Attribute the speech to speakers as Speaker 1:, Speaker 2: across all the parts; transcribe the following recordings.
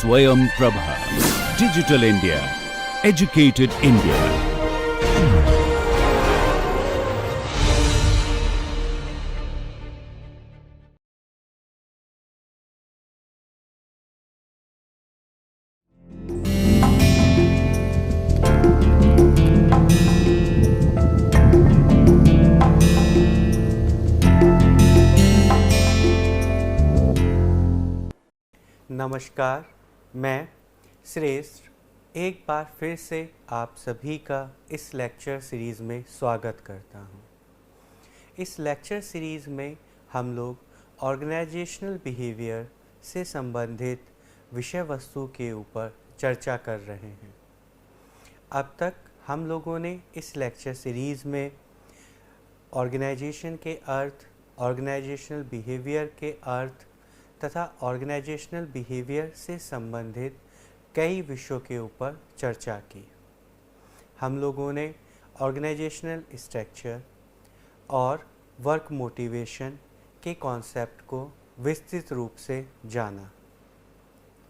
Speaker 1: Swayam Prabha. Digital India. Educated India.
Speaker 2: नमस्कार, मैं श्रेष्ठ एक बार फिर से आप सभी का इस लेक्चर सीरीज़ में स्वागत करता हूं। इस लेक्चर सीरीज़ में हम लोग ऑर्गेनाइजेशनल बिहेवियर से संबंधित विषय वस्तु के ऊपर चर्चा कर रहे हैं। अब तक हम लोगों ने इस लेक्चर सीरीज़ में ऑर्गेनाइजेशन के अर्थ, ऑर्गेनाइजेशनल बिहेवियर के अर्थ तथा ऑर्गेनाइजेशनल बिहेवियर से संबंधित कई विषयों के ऊपर चर्चा की। हम लोगों ने ऑर्गेनाइजेशनल स्ट्रक्चर और वर्क मोटिवेशन के कॉन्सेप्ट को विस्तृत रूप से जाना।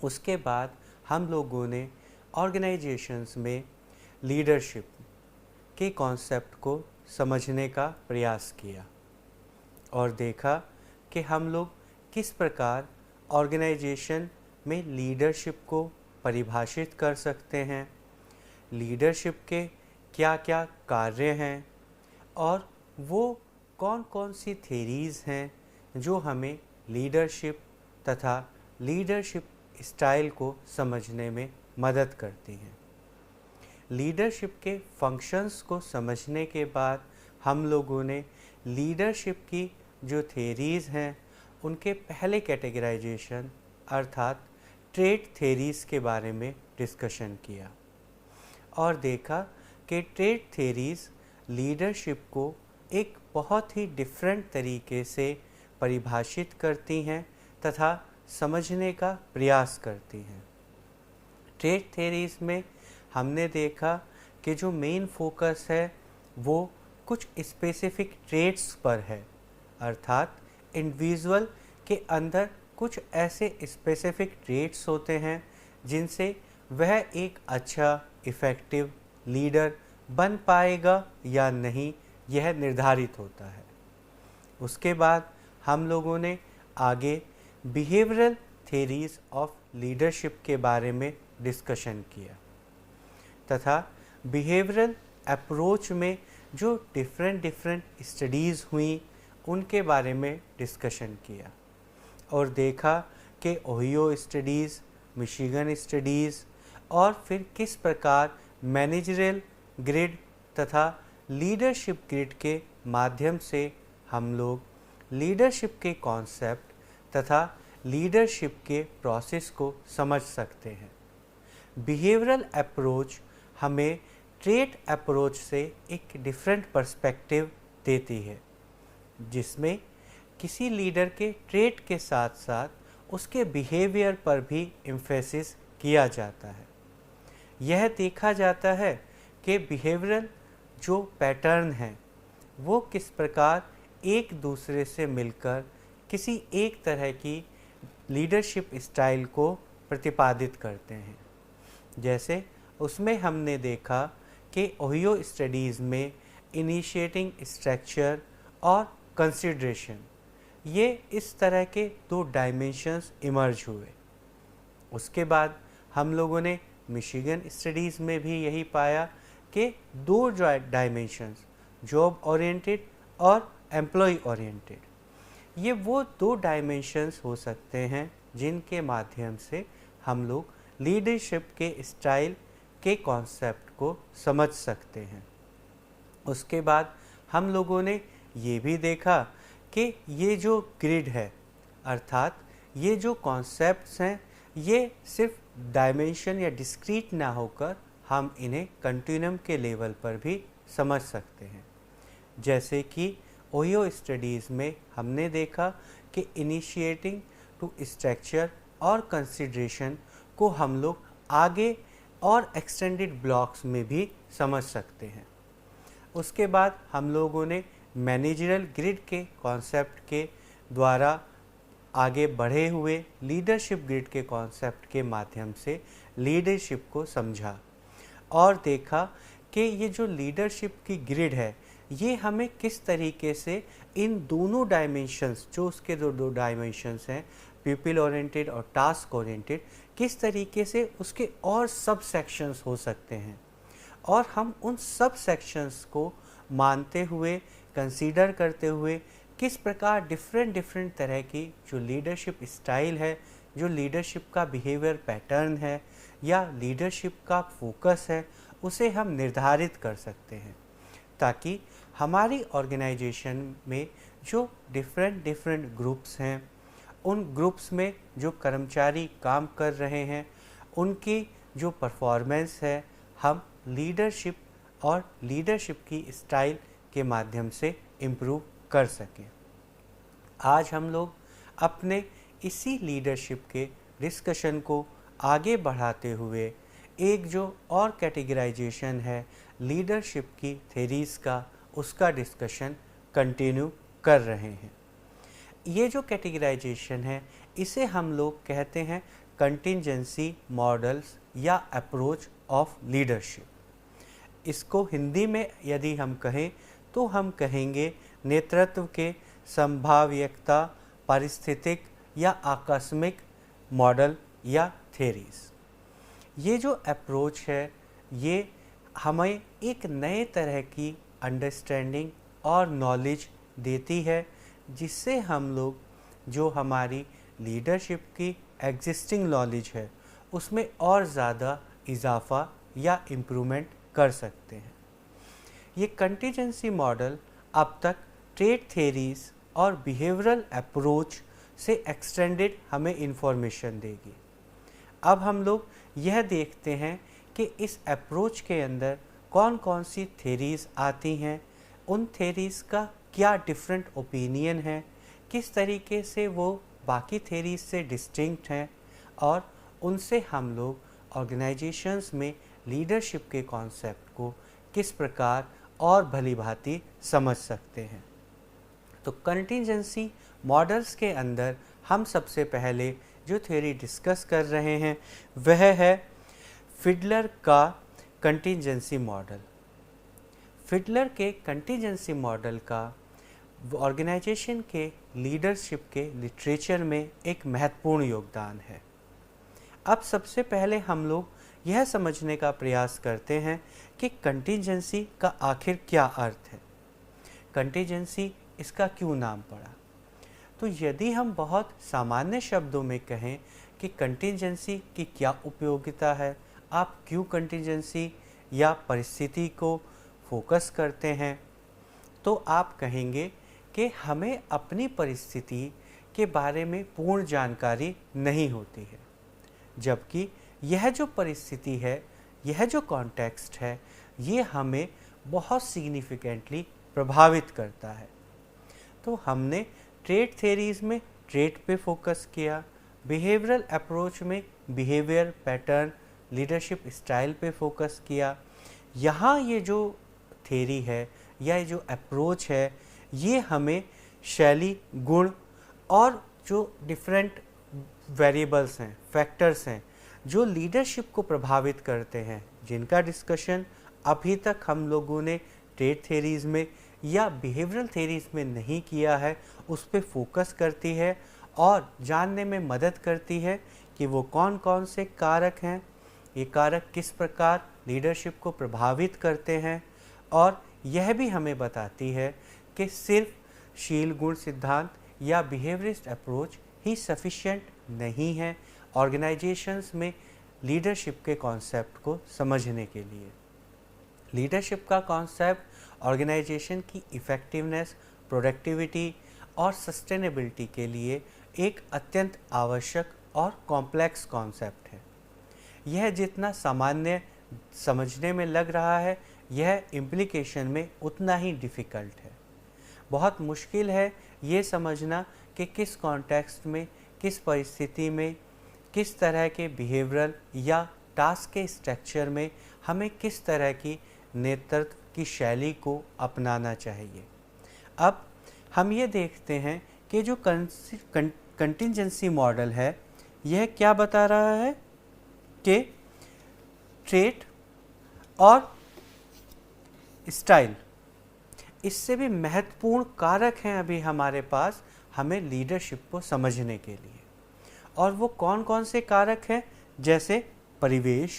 Speaker 2: उसके बाद हम लोगों ने ऑर्गेनाइजेशंस में लीडरशिप के कॉन्सेप्ट को समझने का प्रयास किया और देखा कि हम लोग किस प्रकार ऑर्गेनाइजेशन में लीडरशिप को परिभाषित कर सकते हैं, लीडरशिप के क्या क्या कार्य हैं और वो कौन कौन सी थेरीज़ हैं जो हमें लीडरशिप तथा लीडरशिप स्टाइल को समझने में मदद करती हैं। लीडरशिप के फंक्शंस को समझने के बाद हम लोगों ने लीडरशिप की जो थेरीज़ हैं उनके पहले कैटेगराइजेशन अर्थात ट्रेट थेरीज़ के बारे में डिस्कशन किया और देखा कि ट्रेट थेरीज़ लीडरशिप को एक बहुत ही डिफरेंट तरीके से परिभाषित करती हैं तथा समझने का प्रयास करती हैं। ट्रेट थेरीज़ में हमने देखा कि जो मेन फोकस है वो कुछ स्पेसिफिक ट्रेट्स पर है, अर्थात इंडिविजुअल के अंदर कुछ ऐसे स्पेसिफिक ट्रेट्स होते हैं जिनसे वह एक अच्छा इफ़ेक्टिव लीडर बन पाएगा या नहीं, यह निर्धारित होता है। उसके बाद हम लोगों ने आगे बिहेवियरल थेरीज़ ऑफ लीडरशिप के बारे में डिस्कशन किया तथा बिहेवियरल अप्रोच में जो डिफरेंट स्टडीज़ हुई उनके बारे में डिस्कशन किया और देखा कि ओहियो स्टडीज़, मिशिगन स्टडीज़ और फिर किस प्रकार मैनेजरियल ग्रिड तथा लीडरशिप ग्रिड के माध्यम से हम लोग लीडरशिप के कॉन्सेप्ट तथा लीडरशिप के प्रोसेस को समझ सकते हैं। बिहेवियरल अप्रोच हमें ट्रेट अप्रोच से एक डिफरेंट पर्सपेक्टिव देती है जिसमें किसी लीडर के ट्रेट के साथ साथ उसके बिहेवियर पर भी एम्फेसिस किया जाता है। यह देखा जाता है कि बिहेवियरल जो पैटर्न हैं वो किस प्रकार एक दूसरे से मिलकर किसी एक तरह की लीडरशिप स्टाइल को प्रतिपादित करते हैं। जैसे उसमें हमने देखा कि ओहियो स्टडीज़ में इनिशिएटिंग स्ट्रक्चर और कंसिडरेशन, ये इस तरह के दो डायमेंशंस इमर्ज हुए। उसके बाद हम लोगों ने मिशिगन स्टडीज़ में भी यही पाया कि दो डायमेंशंस, जॉब ओरिएंटेड और एम्प्लॉय ओरिएंटेड, ये वो दो डायमेंशंस हो सकते हैं जिनके माध्यम से हम लोग लीडरशिप के स्टाइल के कॉन्सेप्ट को समझ सकते हैं। उसके बाद हम लोगों ने ये भी देखा कि ये जो ग्रिड है अर्थात ये जो कॉन्सेप्ट्स हैं ये सिर्फ डायमेंशन या डिस्क्रीट ना होकर हम इन्हें कंटिन्यूम के लेवल पर भी समझ सकते हैं। जैसे कि ओहियो स्टडीज़ में हमने देखा कि इनिशिएटिंग टू स्ट्रक्चर और कंसिडरेशन को हम लोग आगे और एक्सटेंडेड ब्लॉक्स में भी समझ सकते हैं। उसके बाद हम लोगों ने मैनेजरियल ग्रिड के कॉन्सेप्ट के द्वारा आगे बढ़े हुए लीडरशिप ग्रिड के कॉन्सेप्ट के माध्यम से लीडरशिप को समझा और देखा कि ये जो लीडरशिप की ग्रिड है ये हमें किस तरीके से इन दोनों डायमेंशंस, जो उसके दो डायमेंशंस हैं, पीपल ओरिएंटेड और टास्क ओरिएंटेड, किस तरीके से उसके और सब सेक्शंस हो सकते हैं और हम उन सब सेक्शंस को मानते हुए, कंसीडर करते हुए किस प्रकार डिफरेंट तरह की जो लीडरशिप स्टाइल है, जो लीडरशिप का बिहेवियर पैटर्न है या लीडरशिप का फोकस है, उसे हम निर्धारित कर सकते हैं ताकि हमारी ऑर्गेनाइजेशन में जो डिफरेंट ग्रुप्स हैं, उन ग्रुप्स में जो कर्मचारी काम कर रहे हैं, उनकी जो परफॉर्मेंस है, हम लीडरशिप और लीडरशिप की स्टाइल के माध्यम से इम्प्रूव कर सकें। आज हम लोग अपने इसी लीडरशिप के डिस्कशन को आगे बढ़ाते हुए एक जो और कैटेगराइजेशन है लीडरशिप की थेरीज़ का, उसका डिस्कशन कंटिन्यू कर रहे हैं। ये जो कैटेगराइजेशन है इसे हम लोग कहते हैं कंटिंजेंसी मॉडल्स या अप्रोच ऑफ लीडरशिप। इसको हिंदी में यदि हम कहें तो हम कहेंगे नेतृत्व के संभाव्यता पारिस्थितिक या आकस्मिक मॉडल या थेरीज। ये जो अप्रोच है ये हमें एक नए तरह की अंडरस्टैंडिंग और नॉलेज देती है जिससे हम लोग जो हमारी लीडरशिप की एग्जिस्टिंग नॉलेज है उसमें और ज़्यादा इजाफा या इम्प्रूवमेंट कर सकते हैं। ये कंटिजेंसी मॉडल अब तक ट्रेड थेरीज और बिहेवियरल अप्रोच से एक्सटेंडेड हमें इंफॉर्मेशन देगी। अब हम लोग यह देखते हैं कि इस अप्रोच के अंदर कौन कौन सी थेरीज आती हैं, उन थेरीज का क्या डिफरेंट ओपिनियन है, किस तरीके से वो बाकी थेरीज से डिस्टिंक्ट हैं और उनसे हम लोग ऑर्गेनाइजेशंस में लीडरशिप के कॉन्सेप्ट को किस प्रकार और भली भांति समझ सकते हैं। तो कंटिजेंसी मॉडल्स के अंदर हम सबसे पहले जो थ्योरी डिस्कस कर रहे हैं वह है फिडलर का कंटिजेंसी मॉडल। फिडलर के कंटिजेंसी मॉडल का ऑर्गेनाइजेशन के लीडरशिप के लिटरेचर में एक महत्वपूर्ण योगदान है। अब सबसे पहले हम लोग यह समझने का प्रयास करते हैं कि कंटिजेंसी का आखिर क्या अर्थ है, कंटिजेंसी इसका क्यों नाम पड़ा। तो यदि हम बहुत सामान्य शब्दों में कहें कि कंटिजेंसी की क्या उपयोगिता है, आप क्यों कंटिजेंसी या परिस्थिति को फोकस करते हैं, तो आप कहेंगे कि हमें अपनी परिस्थिति के बारे में पूर्ण जानकारी नहीं होती है, जबकि यह जो परिस्थिति है, यह जो कॉन्टेक्स्ट है, ये हमें बहुत सिग्निफिकेंटली प्रभावित करता है। तो हमने ट्रेड थेरीज में ट्रेड पे फोकस किया, बिहेवियरल अप्रोच में बिहेवियर पैटर्न लीडरशिप स्टाइल पे फोकस किया। यहाँ ये जो थेरी है या ये जो अप्रोच है ये हमें शैली, गुण और जो डिफरेंट वेरिएबल्स हैं, फैक्टर्स हैं जो लीडरशिप को प्रभावित करते हैं, जिनका डिस्कशन अभी तक हम लोगों ने ट्रेड थेरीज में या बिहेवियरल थेरीज में नहीं किया है, उस पर फोकस करती है और जानने में मदद करती है कि वो कौन कौन से कारक हैं, ये कारक किस प्रकार लीडरशिप को प्रभावित करते हैं। और यह भी हमें बताती है कि सिर्फ शील गुण सिद्धांत या बिहेवियरिस्ट अप्रोच ही सफिशिएंट नहीं है ऑर्गेनाइजेशंस में लीडरशिप के कॉन्सेप्ट को समझने के लिए। लीडरशिप का कॉन्सेप्ट ऑर्गेनाइजेशन की इफ़ेक्टिवनेस, प्रोडक्टिविटी और सस्टेनेबिलिटी के लिए एक अत्यंत आवश्यक और कॉम्प्लेक्स कॉन्सेप्ट है। यह जितना सामान्य समझने में लग रहा है, यह इम्प्लीकेशन में उतना ही डिफ़िकल्ट है। बहुत मुश्किल है ये समझना कि किस कॉन्टेक्स्ट में, किस परिस्थिति में, किस तरह के बिहेवियरल या टास्क के स्ट्रक्चर में हमें किस तरह की नेतृत्व की शैली को अपनाना चाहिए। अब हम ये देखते हैं कि जो कंटिंजेंसी मॉडल है यह क्या बता रहा है कि ट्रेट और स्टाइल इससे भी महत्वपूर्ण कारक हैं अभी हमारे पास हमें लीडरशिप को समझने के लिए। और वो कौन कौन से कारक हैं, जैसे परिवेश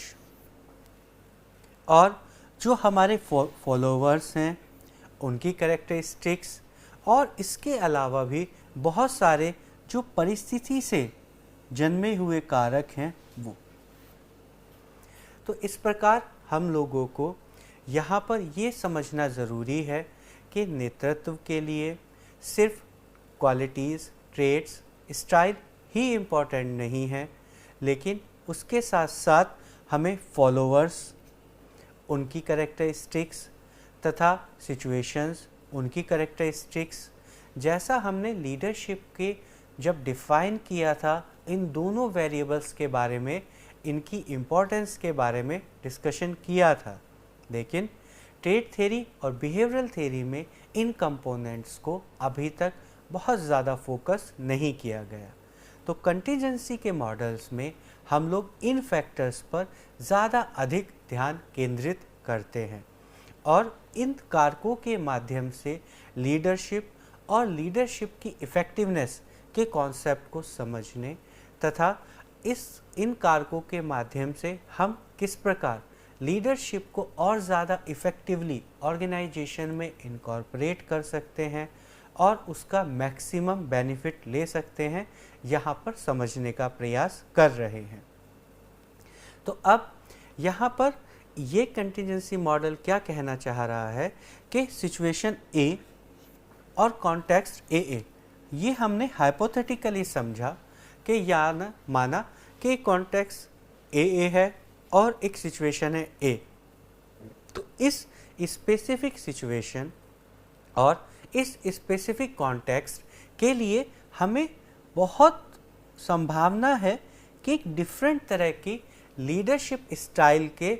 Speaker 2: और जो हमारे फॉलोवर्स हैं उनकी कैरेक्टरिस्टिक्स, और इसके अलावा भी बहुत सारे जो परिस्थिति से जन्मे हुए कारक हैं वो। तो इस प्रकार हम लोगों को यहाँ पर ये समझना ज़रूरी है कि नेतृत्व के लिए सिर्फ क्वालिटीज़, ट्रेट्स, स्टाइल ही इम्पोर्टेंट नहीं है, लेकिन उसके साथ साथ हमें फॉलोवर्स, उनकी कैरेक्टरिस्टिक्स तथा सिचुएशंस, उनकी कैरेक्टरिस्टिक्स, जैसा हमने लीडरशिप के जब डिफ़ाइन किया था इन दोनों वेरिएबल्स के बारे में, इनकी इम्पोर्टेंस के बारे में डिस्कशन किया था। लेकिन ट्रेट थ्योरी और बिहेवियरल थ्योरी में इन कंपोनेंट्स को अभी तक बहुत ज़्यादा फोकस नहीं किया गया। तो कंटिजेंसी के मॉडल्स में हम लोग इन फैक्टर्स पर ज़्यादा अधिक ध्यान केंद्रित करते हैं और इन कारकों के माध्यम से लीडरशिप और लीडरशिप की इफ़ेक्टिवनेस के कॉन्सेप्ट को समझने तथा इन कारकों के माध्यम से हम किस प्रकार लीडरशिप को और ज़्यादा इफ़ेक्टिवली ऑर्गेनाइजेशन में इनकॉर्पोरेट कर सकते हैं और उसका मैक्सिमम बेनिफिट ले सकते हैं, यहाँ पर समझने का प्रयास कर रहे हैं। तो अब यहाँ पर ये कंटिजेंसी मॉडल क्या कहना चाह रहा है कि सिचुएशन ए और कॉन्टेक्स्ट ए ये हमने हाइपोथेटिकली समझा कि या माना कि कॉन्टेक्स्ट ए है और एक सिचुएशन है ए। तो इस स्पेसिफिक सिचुएशन और इस स्पेसिफिक कॉन्टेक्स्ट के लिए हमें बहुत संभावना है कि एक डिफरेंट तरह की लीडरशिप स्टाइल के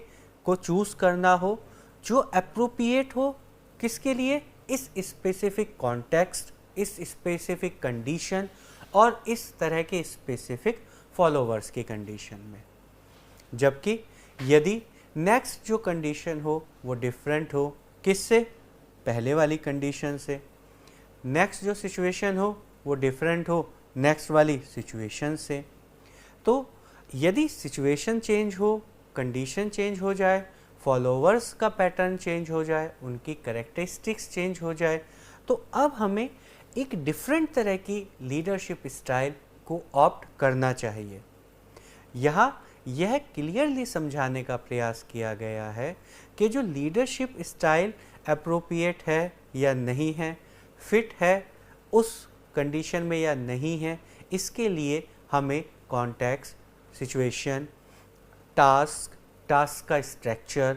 Speaker 2: को चूज़ करना हो जो अप्रोप्रिएट हो किसके लिए, इस स्पेसिफिक कॉन्टेक्स्ट, इस स्पेसिफिक कंडीशन और इस तरह के स्पेसिफिक फॉलोवर्स की कंडीशन में। जबकि यदि नेक्स्ट जो कंडीशन हो वो डिफरेंट हो किससे, पहले वाली कंडीशन से, नेक्स्ट जो सिचुएशन हो वो डिफरेंट हो नेक्स्ट वाली सिचुएशन से, तो यदि सिचुएशन चेंज हो, कंडीशन चेंज हो जाए, फॉलोवर्स का पैटर्न चेंज हो जाए, उनकी कैरेक्टरिस्टिक्स चेंज हो जाए, तो अब हमें एक डिफरेंट तरह की लीडरशिप स्टाइल को ऑप्ट करना चाहिए। यहाँ यह क्लियरली समझाने का प्रयास किया गया है कि जो लीडरशिप स्टाइल अप्रोप्रिएट है या नहीं है, फिट है उस कंडीशन में या नहीं है, इसके लिए हमें कॉन्टेक्स्ट, सिचुएशन, टास्क का स्ट्रक्चर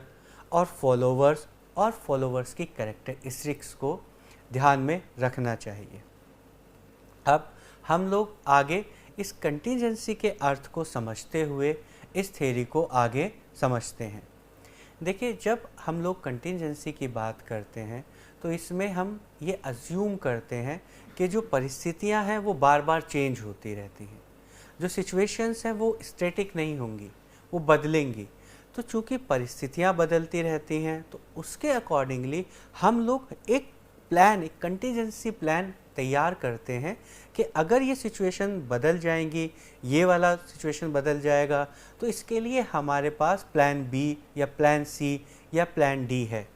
Speaker 2: और फॉलोवर्स की कैरेक्टरिस्टिक्स को ध्यान में रखना चाहिए। अब हम लोग आगे इस कंटिजेंसी के अर्थ को समझते हुए इस थ्योरी को आगे समझते हैं। देखिए, जब हम लोग कंटिजेंसी की बात करते हैं तो इसमें हम ये अज्यूम करते हैं कि जो परिस्थितियां हैं वो बार बार चेंज होती रहती हैं, जो सिचुएशंस हैं वो स्टैटिक नहीं होंगी, वो बदलेंगी। तो चूँकि परिस्थितियां बदलती रहती हैं तो उसके अकॉर्डिंगली हम लोग एक कंटिजेंसी प्लान तैयार करते हैं कि अगर ये सिचुएशन बदल जाएंगी, ये वाला सिचुएशन बदल जाएगा, तो इसके लिए हमारे पास प्लान बी या प्लान सी या प्लान डी है।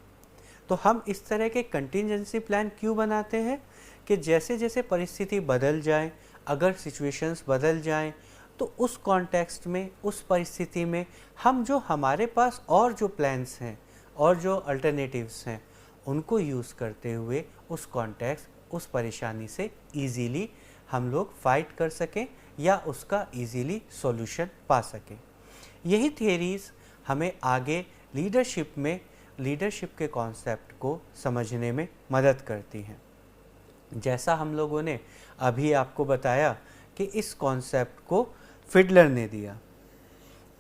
Speaker 2: तो हम इस तरह के कंटिजेंसी प्लान क्यों बनाते हैं कि जैसे जैसे परिस्थिति बदल जाए, अगर सिचुएशंस बदल जाएं, तो उस कॉन्टेक्स्ट में, उस परिस्थिति में हम जो हमारे पास और जो प्लान्स हैं और जो अल्टरनेटिव्स हैं उनको यूज़ करते हुए उस कॉन्टेक्स्ट, उस परेशानी से इजीली हम लोग फाइट कर सकें या उसका इजीली सॉल्यूशन पा सकें। यही थियरीज़ हमें आगे लीडरशिप के कॉन्सेप्ट को समझने में मदद करती हैं। जैसा हम लोगों ने अभी आपको बताया कि इस कॉन्सेप्ट को फिडलर ने दिया,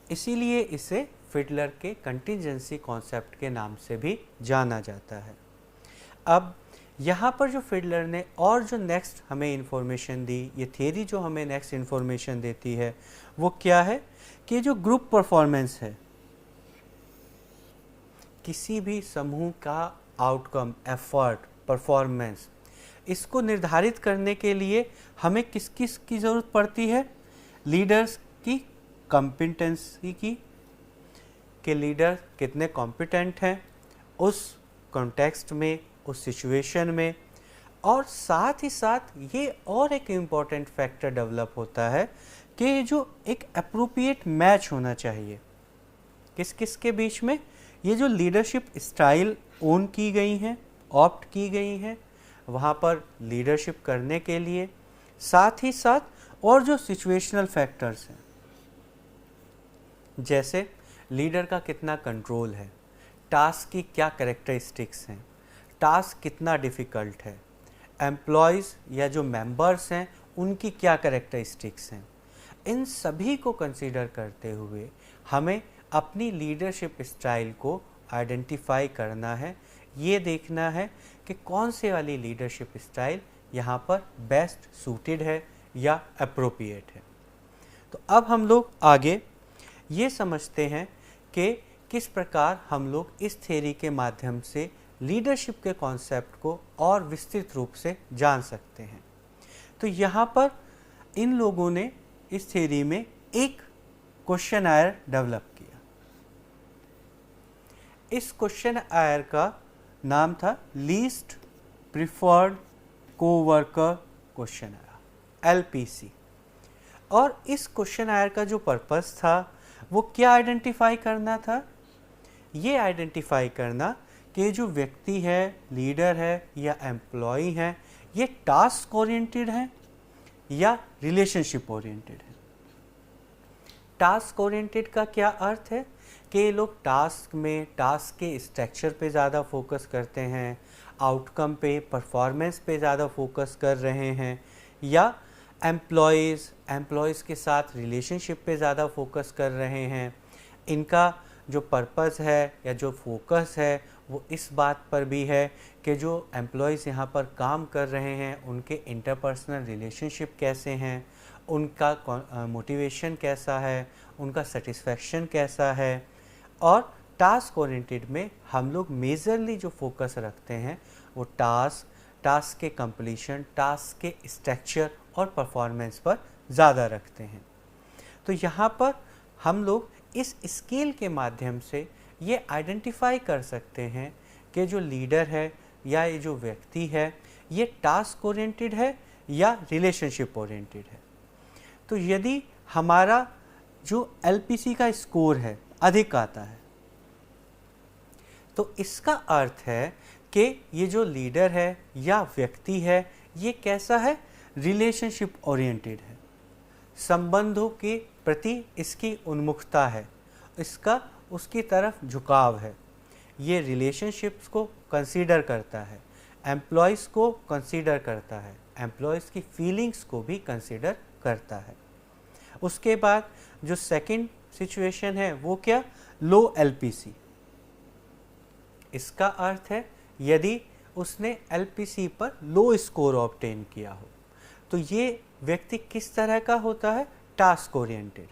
Speaker 2: इसीलिए इसे फिडलर के कंटिजेंसी कॉन्सेप्ट के नाम से भी जाना जाता है। अब यहाँ पर जो फिडलर ने और जो नेक्स्ट हमें इंफॉर्मेशन दी, ये थियरी जो हमें नेक्स्ट इंफॉर्मेशन देती है वो क्या है कि जो ग्रुप परफॉर्मेंस है, किसी भी समूह का आउटकम, एफर्ट, परफॉर्मेंस, इसको निर्धारित करने के लिए हमें किस किस की ज़रूरत पड़ती है? लीडर्स की कॉम्पिटेंसी की, कि लीडर कितने कॉम्पिटेंट हैं उस कॉन्टेक्स्ट में, उस सिचुएशन में। और साथ ही साथ ये और एक इम्पॉर्टेंट फैक्टर डेवलप होता है कि जो एक अप्रोप्रिएट मैच होना चाहिए किस किस के बीच में। ये जो लीडरशिप स्टाइल ओन की गई हैं, ऑप्ट की गई हैं वहाँ पर लीडरशिप करने के लिए, साथ ही साथ और जो सिचुएशनल फैक्टर्स हैं, जैसे लीडर का कितना कंट्रोल है, टास्क की क्या कैरेक्टरिस्टिक्स हैं, टास्क कितना डिफ़िकल्ट है, एम्प्लॉयज़ या जो मेंबर्स हैं उनकी क्या कैरेक्टरिस्टिक्स हैं, इन सभी को कंसीडर करते हुए हमें अपनी लीडरशिप स्टाइल को आइडेंटिफाई करना है। ये देखना है कि कौन से वाली लीडरशिप स्टाइल यहाँ पर बेस्ट सूटेड है या अप्रोप्रिएट है। तो अब हम लोग आगे ये समझते हैं कि किस प्रकार हम लोग इस थ्योरी के माध्यम से लीडरशिप के कॉन्सेप्ट को और विस्तृत रूप से जान सकते हैं। तो यहाँ पर इन लोगों ने इस थ्योरी में एक क्वेश्चनआयर डेवलप किया। इस क्वेश्चनआयर का नाम था लीस्ट प्रिफर्ड कोवर्कर क्वेश्चनआयर, LPC। और इस क्वेश्चनआयर का जो पर्पस था वो क्या आइडेंटिफाई करना था? ये आइडेंटिफाई करना कि जो व्यक्ति है, लीडर है या एम्प्लॉय है, ये टास्क ओरिएंटेड है या रिलेशनशिप ओरिएंटेड है। टास्क ओरिएंटेड का क्या अर्थ है कि ये लोग टास्क में, टास्क के स्ट्रक्चर पे ज़्यादा फोकस करते हैं, आउटकम पे, परफॉर्मेंस पे ज़्यादा फोकस कर रहे हैं, या एम्प्लॉयज़ के साथ रिलेशनशिप पे ज़्यादा फोकस कर रहे हैं। इनका जो पर्पस है या जो फोकस है वो इस बात पर भी है कि जो एम्प्लॉयज़ यहाँ पर काम कर रहे हैं उनके इंटरपर्सनल रिलेशनशिप कैसे हैं, उनका मोटिवेशन कैसा है, उनका सेटिस्फैक्शन कैसा है। और टास्क ओरिएंटेड में हम लोग मेजरली जो फोकस रखते हैं वो टास्क के कंप्लीशन, टास्क के स्ट्रक्चर और परफॉर्मेंस पर ज़्यादा रखते हैं। तो यहाँ पर हम लोग इस स्केल के माध्यम से ये आइडेंटिफाई कर सकते हैं कि जो लीडर है या ये जो व्यक्ति है ये टास्क ओरिएंटेड है या रिलेशनशिप ओरिएंटेड है। तो यदि हमारा जो LPC का स्कोर है अधिक आता है तो इसका अर्थ है कि ये जो लीडर है या व्यक्ति है ये कैसा है? रिलेशनशिप ओरिएंटेड है, संबंधों के प्रति इसकी उन्मुखता है, इसका उसकी तरफ झुकाव है, ये रिलेशनशिप्स को कंसीडर करता है, एम्प्लॉयज़ को कंसीडर करता है, एम्प्लॉयज़ की फीलिंग्स को भी कंसीडर करता है। उसके बाद जो सेकंड सिचुएशन है वो क्या? लो LPC। इसका अर्थ है यदि उसने LPC पर लो स्कोर ऑब्टेन किया हो तो ये व्यक्ति किस तरह का होता है? टास्क ओरिएंटेड,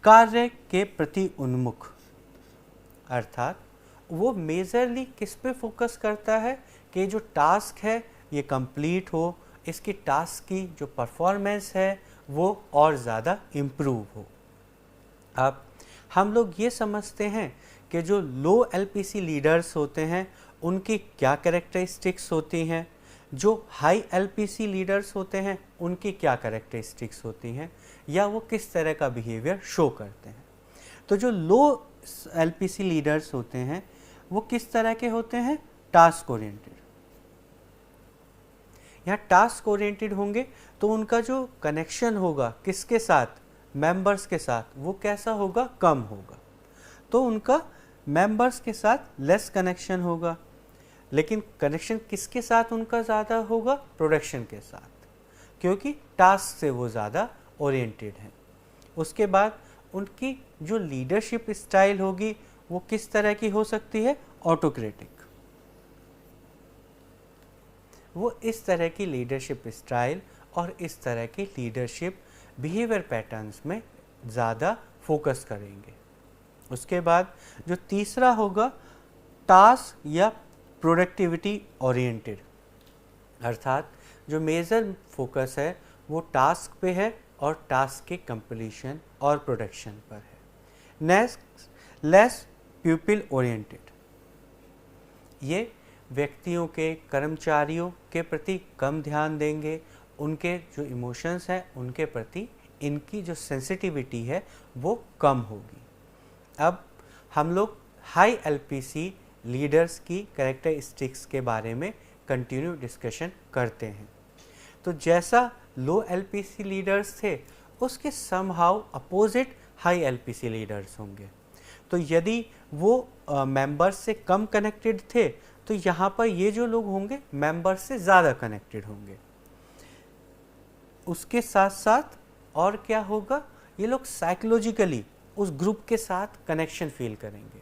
Speaker 2: कार्य के प्रति उन्मुख, अर्थात वो मेजरली किस पे फोकस करता है कि जो टास्क है ये कंप्लीट हो, इसकी टास्क की जो परफॉर्मेंस है वो और ज़्यादा इम्प्रूव हो। अब हम लोग ये समझते हैं कि जो लो LPC लीडर्स होते हैं उनकी क्या कैरेक्टरिस्टिक्स होती हैं, जो हाई LPC लीडर्स होते हैं उनकी क्या कैरेक्टरिस्टिक्स होती हैं, या वो किस तरह का बिहेवियर शो करते हैं। तो जो लो LPC लीडर्स होते हैं वो किस तरह के होते हैं? Task oriented. यहाँ टास्क ओरिएंटेड होंगे तो उनका जो कनेक्शन होगा किसके साथ? मेंबर्स के साथ, वो कैसा होगा? कम होगा। तो उनका मेंबर्स के साथ लेस कनेक्शन होगा, लेकिन कनेक्शन किसके साथ उनका ज़्यादा होगा? प्रोडक्शन के साथ, क्योंकि टास्क से वो ज़्यादा ओरिएंटेड हैं। उसके बाद उनकी जो लीडरशिप स्टाइल होगी वो किस तरह की हो सकती है? ऑटोक्रेटिक। वो इस तरह की लीडरशिप स्टाइल और इस तरह की लीडरशिप बिहेवियर पैटर्न्स में ज़्यादा फोकस करेंगे। उसके बाद जो तीसरा होगा टास्क या प्रोडक्टिविटी ओरिएंटेड, अर्थात जो मेजर फोकस है वो टास्क पे है और टास्क के कंप्लीशन और प्रोडक्शन पर है। नेक्स्ट लेस पीपल ओरिएंटेड, ये व्यक्तियों के कर्मचारियों के प्रति कम ध्यान देंगे, उनके जो इमोशंस हैं उनके प्रति इनकी जो सेंसिटिविटी है वो कम होगी। अब हम लोग हाई एलपीसी लीडर्स की कैरेक्टरिस्टिक्स के बारे में कंटिन्यू डिस्कशन करते हैं। तो जैसा लो एलपीसी लीडर्स थे उसके somehow opposite high LPC leaders होंगे। तो यदि वो मेंबर्स से कम कनेक्टेड थे तो यहाँ पर ये जो लोग होंगे मेंबर्स से ज़्यादा कनेक्टेड होंगे। उसके साथ साथ और क्या होगा, ये लोग साइकोलॉजिकली उस ग्रुप के साथ कनेक्शन फील करेंगे,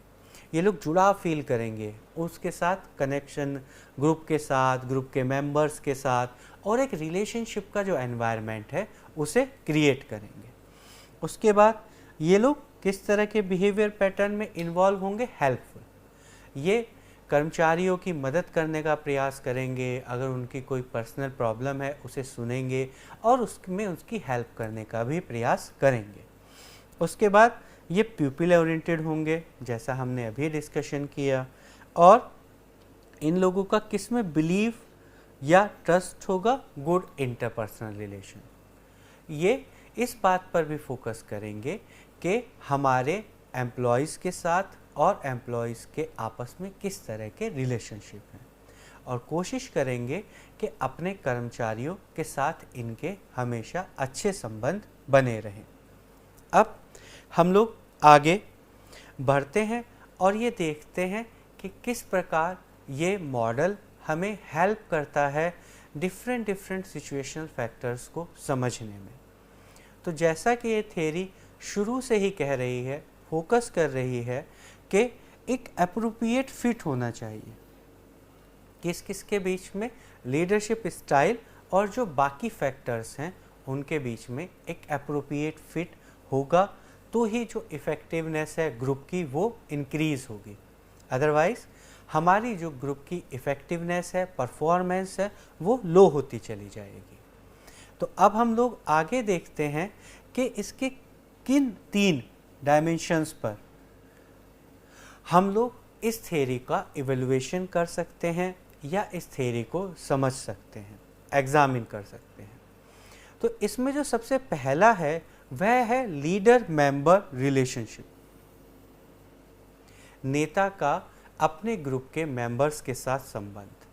Speaker 2: ये लोग जुड़ाव फील करेंगे उसके साथ, कनेक्शन ग्रुप के साथ, ग्रुप के मेंबर्स के साथ, और एक रिलेशनशिप का जो एनवायरनमेंट है उसे क्रिएट करेंगे। उसके बाद ये लोग किस तरह के बिहेवियर पैटर्न में इन्वॉल्व होंगे, हेल्पफुल, ये कर्मचारियों की मदद करने का प्रयास करेंगे, अगर उनकी कोई पर्सनल प्रॉब्लम है उसे सुनेंगे और उसमें उसकी हेल्प करने का भी प्रयास करेंगे। उसके बाद ये पीपल ओरिएंटेड होंगे जैसा हमने अभी डिस्कशन किया, और इन लोगों का किस में बिलीव या ट्रस्ट होगा, गुड इंटरपर्सनल रिलेशन। ये इस बात पर भी फोकस करेंगे कि हमारे एम्प्लॉयज़ के साथ और एम्प्लॉयज़ के आपस में किस तरह के रिलेशनशिप हैं, और कोशिश करेंगे कि अपने कर्मचारियों के साथ इनके हमेशा अच्छे संबंध बने रहें। अब हम लोग आगे बढ़ते हैं और ये देखते हैं कि किस प्रकार ये मॉडल हमें हेल्प करता है डिफरेंट सिचुएशनल फैक्टर्स को समझने में। तो जैसा कि ये थ्योरी शुरू से ही कह रही है, फोकस कर रही है कि एक एप्रोप्रिएट फिट होना चाहिए किस किस के बीच में, लीडरशिप स्टाइल और जो बाकी फैक्टर्स हैं उनके बीच में एक एप्रोप्रिएट फिट होगा, तो ही जो इफ़ेक्टिवनेस है ग्रुप की वो इंक्रीज़ होगी। अदरवाइज़ हमारी जो ग्रुप की इफ़ेक्टिवनेस है, परफॉर्मेंस है, वो लो होती चली जाएगी। तो अब हम लोग आगे देखते हैं कि इसके किन 3 डायमेंशंस पर हम लोग इस थ्योरी का इवैल्यूएशन कर सकते हैं या इस थ्योरी को समझ सकते हैं, एग्जामिन कर सकते हैं। तो इसमें जो सबसे पहला है वह है लीडर मेंबर रिलेशनशिप। नेता का अपने ग्रुप के मेंबर्स के साथ संबंध,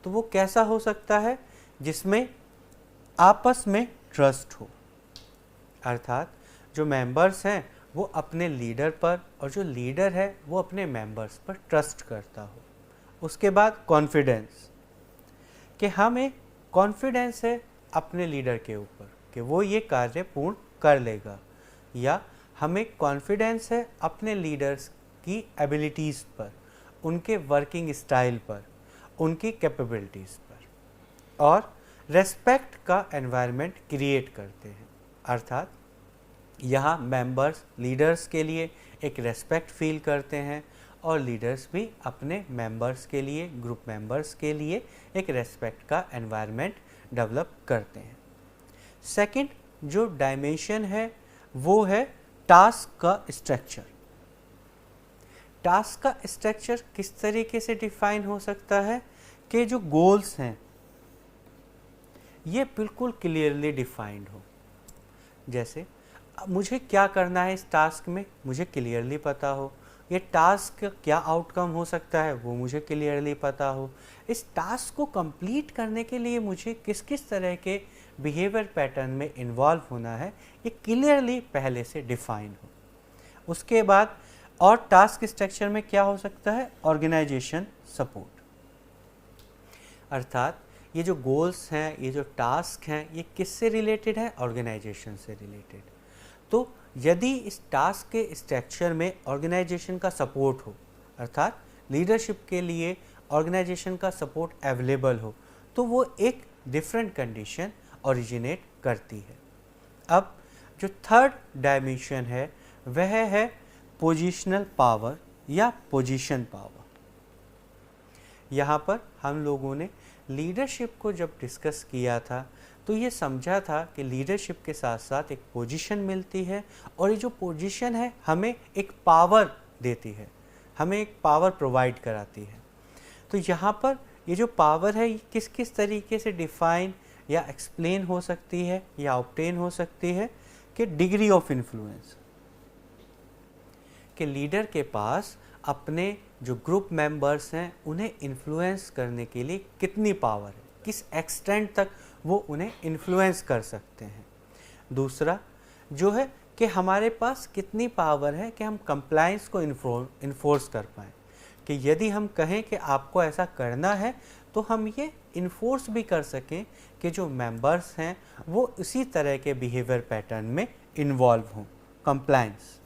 Speaker 2: तो वो कैसा हो सकता है, जिसमें आपस में ट्रस्ट हो, अर्थात जो मेंबर्स हैं वो अपने लीडर पर और जो लीडर है वो अपने मेंबर्स पर ट्रस्ट करता हो। उसके बाद कॉन्फिडेंस, कि हमें कॉन्फिडेंस है अपने लीडर के ऊपर कि वो ये कार्य पूर्ण कर लेगा, या हमें कॉन्फिडेंस है अपने लीडर्स की एबिलिटीज़ पर, उनके वर्किंग स्टाइल पर, उनकी कैपेबिलिटीज़ पर, और रेस्पेक्ट का एनवायरनमेंट क्रिएट करते हैं, अर्थात यहाँ मेंबर्स लीडर्स के लिए एक रेस्पेक्ट फील करते हैं और लीडर्स भी अपने मेंबर्स के लिए, ग्रुप मेंबर्स के लिए एक रेस्पेक्ट का एनवायरनमेंट डेवलप करते हैं। सेकंड जो डायमेंशन है वो है टास्क का स्ट्रक्चर। टास्क का स्ट्रक्चर किस तरीके से डिफाइन हो सकता है कि जो गोल्स हैं ये बिल्कुल क्लियरली डिफाइंड हो। जैसे मुझे क्या करना है इस टास्क में, मुझे क्लियरली पता हो, ये टास्क क्या आउटकम हो सकता है वो मुझे क्लियरली पता हो, इस टास्क को कंप्लीट करने के लिए मुझे किस किस तरह के बिहेवियर पैटर्न में इन्वॉल्व होना है, ये क्लियरली पहले से डिफाइन हो। उसके बाद और टास्क स्ट्रक्चर में क्या हो सकता है, ऑर्गेनाइजेशन सपोर्ट, अर्थात ये जो गोल्स हैं, ये जो टास्क हैं, ये किससे रिलेटेड है, ऑर्गेनाइजेशन से रिलेटेड। तो यदि इस टास्क के स्ट्रक्चर में ऑर्गेनाइजेशन का सपोर्ट हो, अर्थात लीडरशिप के लिए ऑर्गेनाइजेशन का सपोर्ट अवेलेबल हो, तो वो एक डिफरेंट कंडीशन ओरिजिनेट करती है। अब जो थर्ड डायमेंशन है वह है पोजिशनल पावर या पोजीशन पावर। यहाँ पर हम लोगों ने लीडरशिप को जब डिस्कस किया था तो ये समझा था कि लीडरशिप के साथ साथ एक पोजीशन मिलती है और ये जो पोजीशन है हमें एक पावर देती है, हमें एक पावर प्रोवाइड कराती है। तो यहाँ पर ये जो पावर है ये किस किस तरीके से डिफाइन या एक्सप्लेन हो सकती है या ऑब्टेन हो सकती है कि डिग्री ऑफ इन्फ्लुएंस, कि लीडर के पास अपने जो ग्रुप मेंबर्स हैं उन्हें इन्फ्लुएंस करने के लिए कितनी पावर है, किस एक्सटेंट तक वो उन्हें इन्फ्लुएंस कर सकते हैं। दूसरा जो है कि हमारे पास कितनी पावर है कि हम कंप्लायंस को इन्फोर्स कर पाएँ, कि यदि हम कहें कि आपको ऐसा करना है तो हम ये इन्फोर्स भी कर सकें कि जो मेंबर्स हैं वो उसी तरह के बिहेवियर पैटर्न में इन्वॉल्व हों, कंप्लायंस।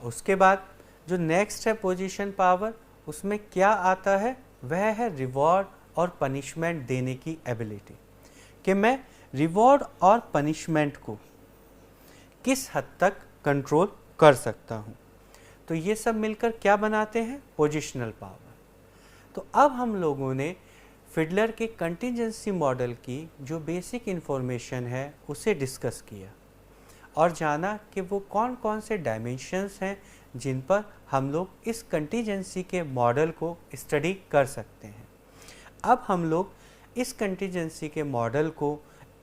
Speaker 2: उसके बाद जो नेक्स्ट है पोजीशन पावर, उसमें क्या आता है वह है रिवॉर्ड और पनिशमेंट देने की एबिलिटी, कि मैं रिवॉर्ड और पनिशमेंट को किस हद तक कंट्रोल कर सकता हूँ। तो ये सब मिलकर क्या बनाते हैं, पोजिशनल पावर। तो अब हम लोगों ने फिडलर के कंटिजेंसी मॉडल की जो बेसिक इन्फॉर्मेशन है उसे डिस्कस किया और जाना कि वो कौन कौन से डायमेंशंस हैं जिन पर हम लोग इस कंटिजेंसी के मॉडल को स्टडी कर सकते हैं। अब हम लोग इस कंटिजेंसी के मॉडल को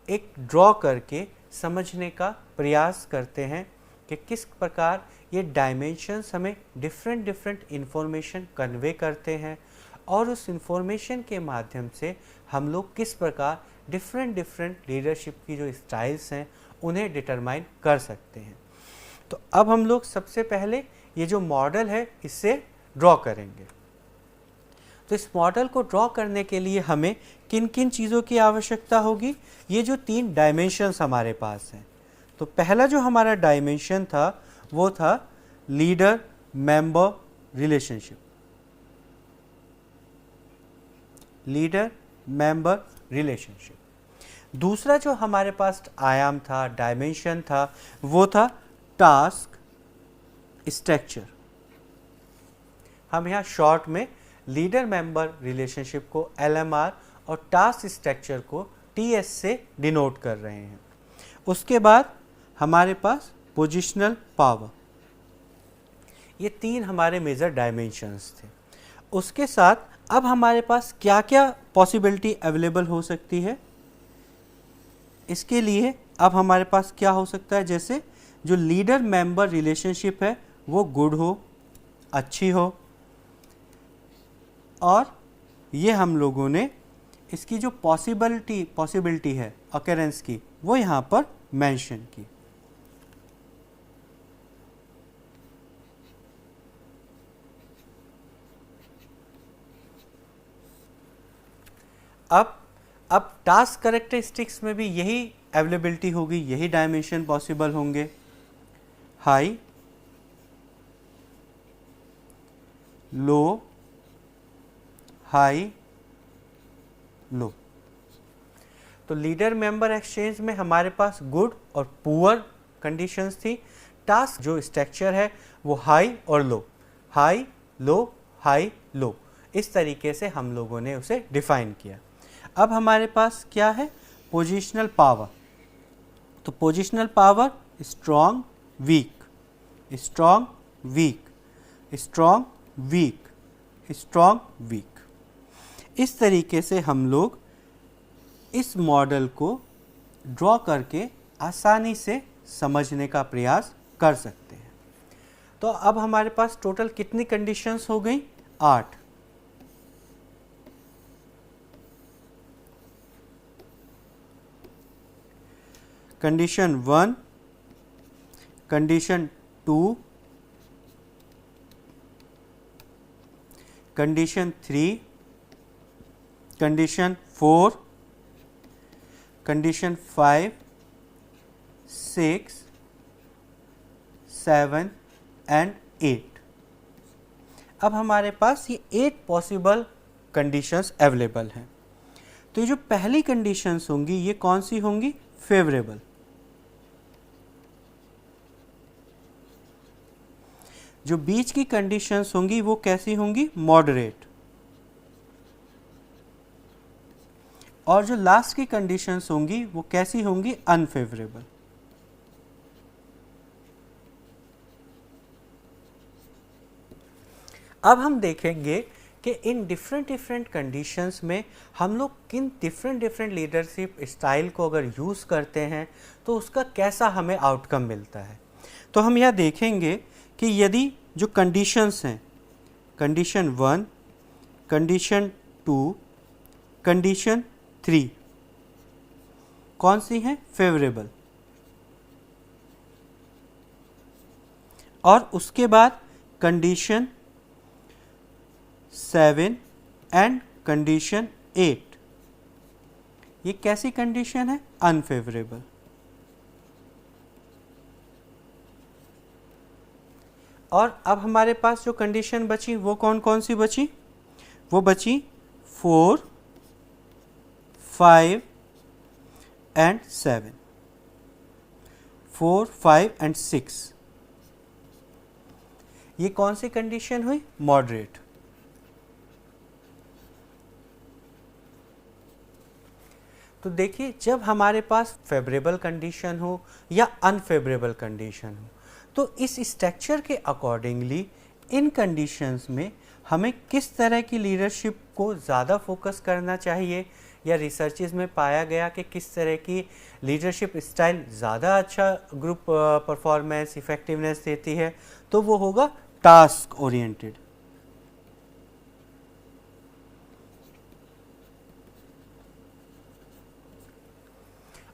Speaker 2: एक ड्रॉ करके समझने का प्रयास करते हैं कि किस प्रकार ये डायमेंशंस हमें डिफरेंट इंफॉर्मेशन कन्वे करते हैं और उस इंफॉर्मेशन के माध्यम से हम लोग किस प्रकार डिफरेंट लीडरशिप की जो स्टाइल्स हैं उन्हें डिटरमाइन कर सकते हैं। तो अब हम लोग सबसे पहले ये जो मॉडल है इससे ड्रॉ करेंगे। तो इस मॉडल को ड्रॉ करने के लिए हमें किन किन चीज़ों की आवश्यकता होगी, ये जो 3 डायमेंशंस हमारे पास हैं। तो पहला जो हमारा डायमेंशन था वो था leader member relationship, leader member relationship. दूसरा जो हमारे पास आयाम था, डायमेंशन था, वो था टास्क स्ट्रक्चर। हम यहाँ शॉर्ट में लीडर मेंबर रिलेशनशिप को LMR और टास्क स्ट्रक्चर को TS से डिनोट कर रहे हैं। उसके बाद हमारे पास पोजिशनल पावर, ये 3 हमारे मेजर डायमेंशंस थे। उसके साथ अब हमारे पास क्या क्या पॉसिबिलिटी अवेलेबल हो सकती है, इसके लिए अब हमारे पास क्या हो सकता है, जैसे जो लीडर मेंबर रिलेशनशिप है वो गुड हो, अच्छी हो, और ये हम लोगों ने इसकी जो पॉसिबिलिटी है अकरेंस की वो यहाँ पर मेंशन की। अब टास्क कैरेक्टरिस्टिक्स में भी यही अवेलेबिलिटी होगी, यही डायमेंशन पॉसिबल होंगे, हाई, लो, हाई, लो। तो लीडर मेंबर एक्सचेंज में हमारे पास गुड और पुअर कंडीशंस थी। टास्क जो स्ट्रक्चर है वो हाई और लो, हाई लो, हाई लो, इस तरीके से हम लोगों ने उसे डिफाइन किया। अब हमारे पास क्या है, पोजिशनल पावर। तो positional power strong week, strong week, strong week, strong week. इस तरीके से हम लोग इस मॉडल को ड्रॉ करके आसानी से समझने का प्रयास कर सकते हैं। तो अब हमारे पास टोटल कितनी कंडीशंस हो गई, 8। Condition 1, condition 2, condition 3, condition 4, condition 5, 6, 7 and 8। अब हमारे पास ये 8 पॉसिबल कंडीशंस अवेलेबल हैं। तो ये जो पहली कंडीशंस होंगी ये कौन सी होंगी? फेवरेबल। जो बीच की कंडीशंस होंगी वो कैसी होंगी? मॉडरेट। और जो लास्ट की कंडीशंस होंगी वो कैसी होंगी? अनफेवरेबल। अब हम देखेंगे कि इन डिफरेंट कंडीशंस में हम लोग किन डिफरेंट लीडरशिप स्टाइल को अगर यूज़ करते हैं तो उसका कैसा हमें आउटकम मिलता है। तो हम यह देखेंगे कि यदि जो कंडीशंस हैं, कंडीशन 1, कंडीशन 2, कंडीशन 3 कौन सी हैं? फेवरेबल। और उसके बाद कंडीशन 7 एंड कंडीशन 8 ये कैसी कंडीशन है? अनफेवरेबल। और अब हमारे पास जो कंडीशन बची वो कौन कौन सी बची? वो बची 4, 5 एंड 7, 4, 5 एंड 6 ये कौन सी कंडीशन हुई? मॉडरेट। तो देखिए, जब हमारे पास फेवरेबल कंडीशन हो या अनफेवरेबल कंडीशन हो तो इस स्ट्रक्चर के अकॉर्डिंगली इन कंडीशंस में हमें किस तरह की लीडरशिप को ज़्यादा फोकस करना चाहिए, या रिसर्चेस में पाया गया कि किस तरह की लीडरशिप स्टाइल ज़्यादा अच्छा ग्रुप परफॉर्मेंस इफ़ेक्टिवनेस देती है, तो वो होगा टास्क ओरिएंटेड।